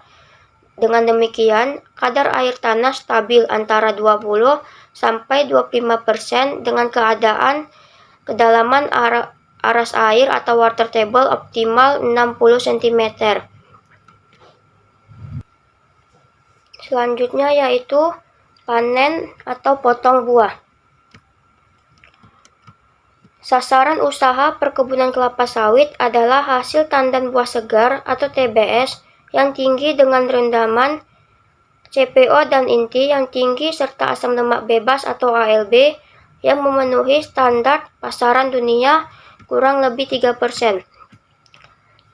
Dengan demikian, kadar air tanah stabil antara 20-25% dengan keadaan kedalaman aras air atau water table optimal 60 cm. Selanjutnya yaitu panen atau potong buah. Sasaran usaha perkebunan kelapa sawit adalah hasil tandan buah segar atau TBS yang tinggi dengan rendaman CPO dan inti yang tinggi serta asam lemak bebas atau ALB yang memenuhi standar pasaran dunia kurang lebih 3%.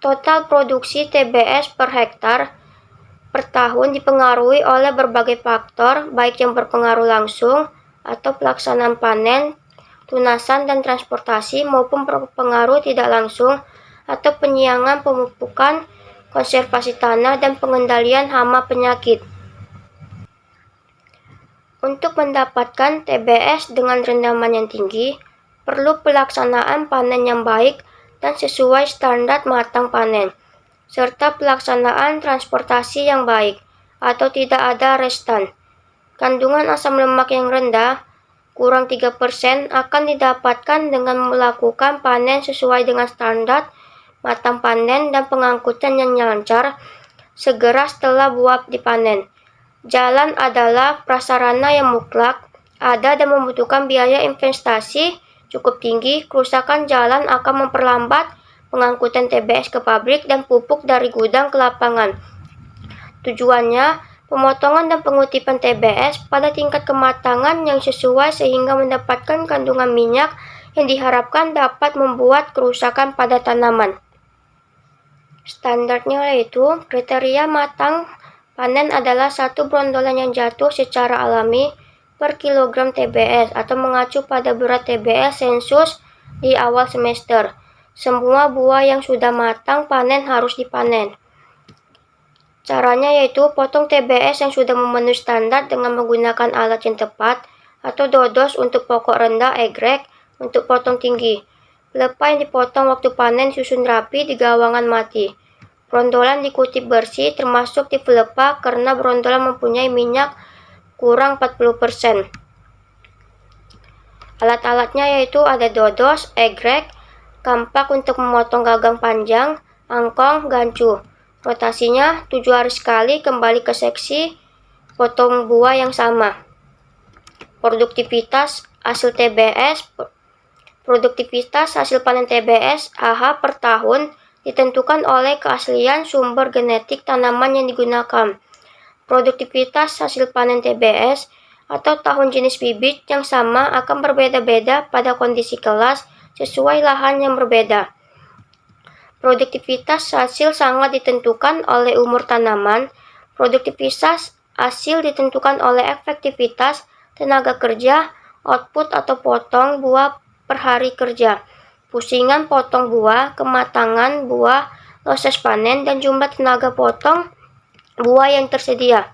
Total produksi TBS per hektar per tahun dipengaruhi oleh berbagai faktor, baik yang berpengaruh langsung atau pelaksanaan panen, tunasan dan transportasi, maupun berpengaruh tidak langsung atau penyiangan, pemupukan, konservasi tanah, dan pengendalian hama penyakit. Untuk mendapatkan TBS dengan rendaman yang tinggi, perlu pelaksanaan panen yang baik dan sesuai standar matang panen, serta pelaksanaan transportasi yang baik atau tidak ada restan. Kandungan asam lemak yang rendah, kurang 3%, akan didapatkan dengan melakukan panen sesuai dengan standar matang panen dan pengangkutan yang lancar segera setelah buah dipanen. Jalan adalah prasarana yang mutlak, ada dan membutuhkan biaya investasi cukup tinggi. Kerusakan jalan akan memperlambat pengangkutan TBS ke pabrik dan pupuk dari gudang ke lapangan. Tujuannya, pemotongan dan pengutipan TBS pada tingkat kematangan yang sesuai sehingga mendapatkan kandungan minyak yang diharapkan dapat membuat kerusakan pada tanaman. Standarnya yaitu kriteria matang panen adalah 1 brondolan yang jatuh secara alami per kilogram TBS atau mengacu pada berat TBS sensus di awal semester. Semua buah yang sudah matang panen harus dipanen. Caranya yaitu potong TBS yang sudah memenuhi standar dengan menggunakan alat yang tepat atau dodos untuk pokok rendah, egrek untuk potong tinggi. Pelepah yang dipotong waktu panen susun rapi di gawangan mati. Brontolan dikutip bersih termasuk di pelepah karena brontolan mempunyai minyak kurang 40%. Alat-alatnya yaitu ada dodos, egrek, kampak untuk memotong gagang panjang, angkong, gancu. Rotasinya 7 hari sekali kembali ke seksi potong buah yang sama. Produktivitas hasil TBS. Produktivitas hasil panen TBS AH per tahun ditentukan oleh keaslian sumber genetik tanaman yang digunakan. Produktivitas hasil panen TBS atau tahun jenis bibit yang sama akan berbeda-beda pada kondisi kelas sesuai lahan yang berbeda. Produktivitas hasil sangat ditentukan oleh umur tanaman. Produktivitas hasil ditentukan oleh efektivitas tenaga kerja, output atau potong buah per hari kerja, pusingan potong buah, kematangan buah, proses panen, dan jumlah tenaga potong buah yang tersedia.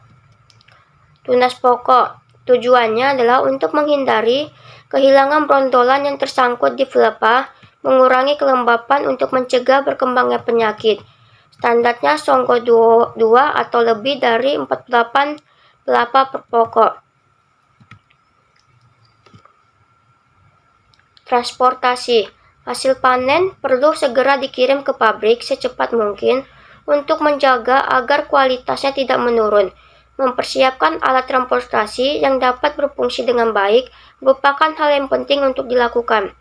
Tunas pokok. Tujuannya adalah untuk menghindari kehilangan brontolan yang tersangkut di pelepah, mengurangi kelembapan untuk mencegah berkembangnya penyakit. Standarnya songgo 2 atau lebih dari 48 pelepah per pokok. Transportasi. Hasil panen perlu segera dikirim ke pabrik secepat mungkin untuk menjaga agar kualitasnya tidak menurun. Mempersiapkan alat transportasi yang dapat berfungsi dengan baik merupakan hal yang penting untuk dilakukan.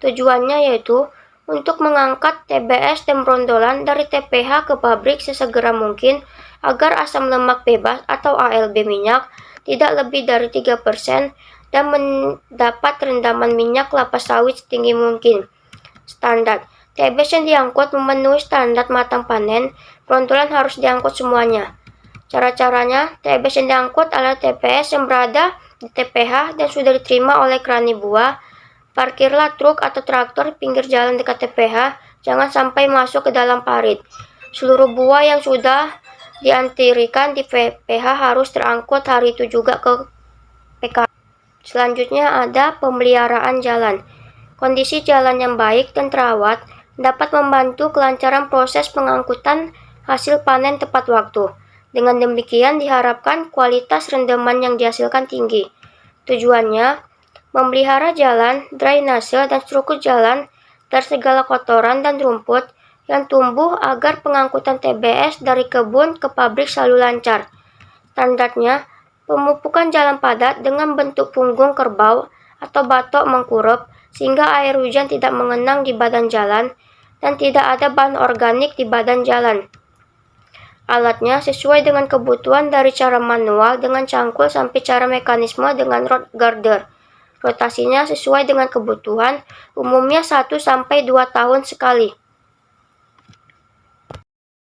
Tujuannya yaitu untuk mengangkat TBS dan brontolan dari TPH ke pabrik sesegera mungkin agar asam lemak bebas atau ALB minyak tidak lebih dari 3% dan mendapat rendaman minyak kelapa sawit setinggi mungkin. Standar. TBS yang diangkut memenuhi standar matang panen, brontolan harus diangkut semuanya. Cara-caranya, TBS yang diangkut adalah TBS yang berada di TPH dan sudah diterima oleh krani buah. Parkirlah truk atau traktor di pinggir jalan dekat TPH, jangan sampai masuk ke dalam parit. Seluruh buah yang sudah diantrikan di TPH harus terangkut hari itu juga ke PK. Selanjutnya ada pemeliharaan jalan. Kondisi jalan yang baik dan terawat dapat membantu kelancaran proses pengangkutan hasil panen tepat waktu. Dengan demikian diharapkan kualitas rendaman yang dihasilkan tinggi. Tujuannya, memelihara jalan, drainase, dan struktur jalan dari segala kotoran dan rumput yang tumbuh agar pengangkutan TBS dari kebun ke pabrik selalu lancar. Standarnya, pemupukan jalan padat dengan bentuk punggung kerbau atau batok mengkurup sehingga air hujan tidak mengenang di badan jalan dan tidak ada bahan organik di badan jalan. Alatnya sesuai dengan kebutuhan dari cara manual dengan cangkul sampai cara mekanisme dengan rod girder. Rotasinya sesuai dengan kebutuhan, umumnya 1-2 tahun sekali.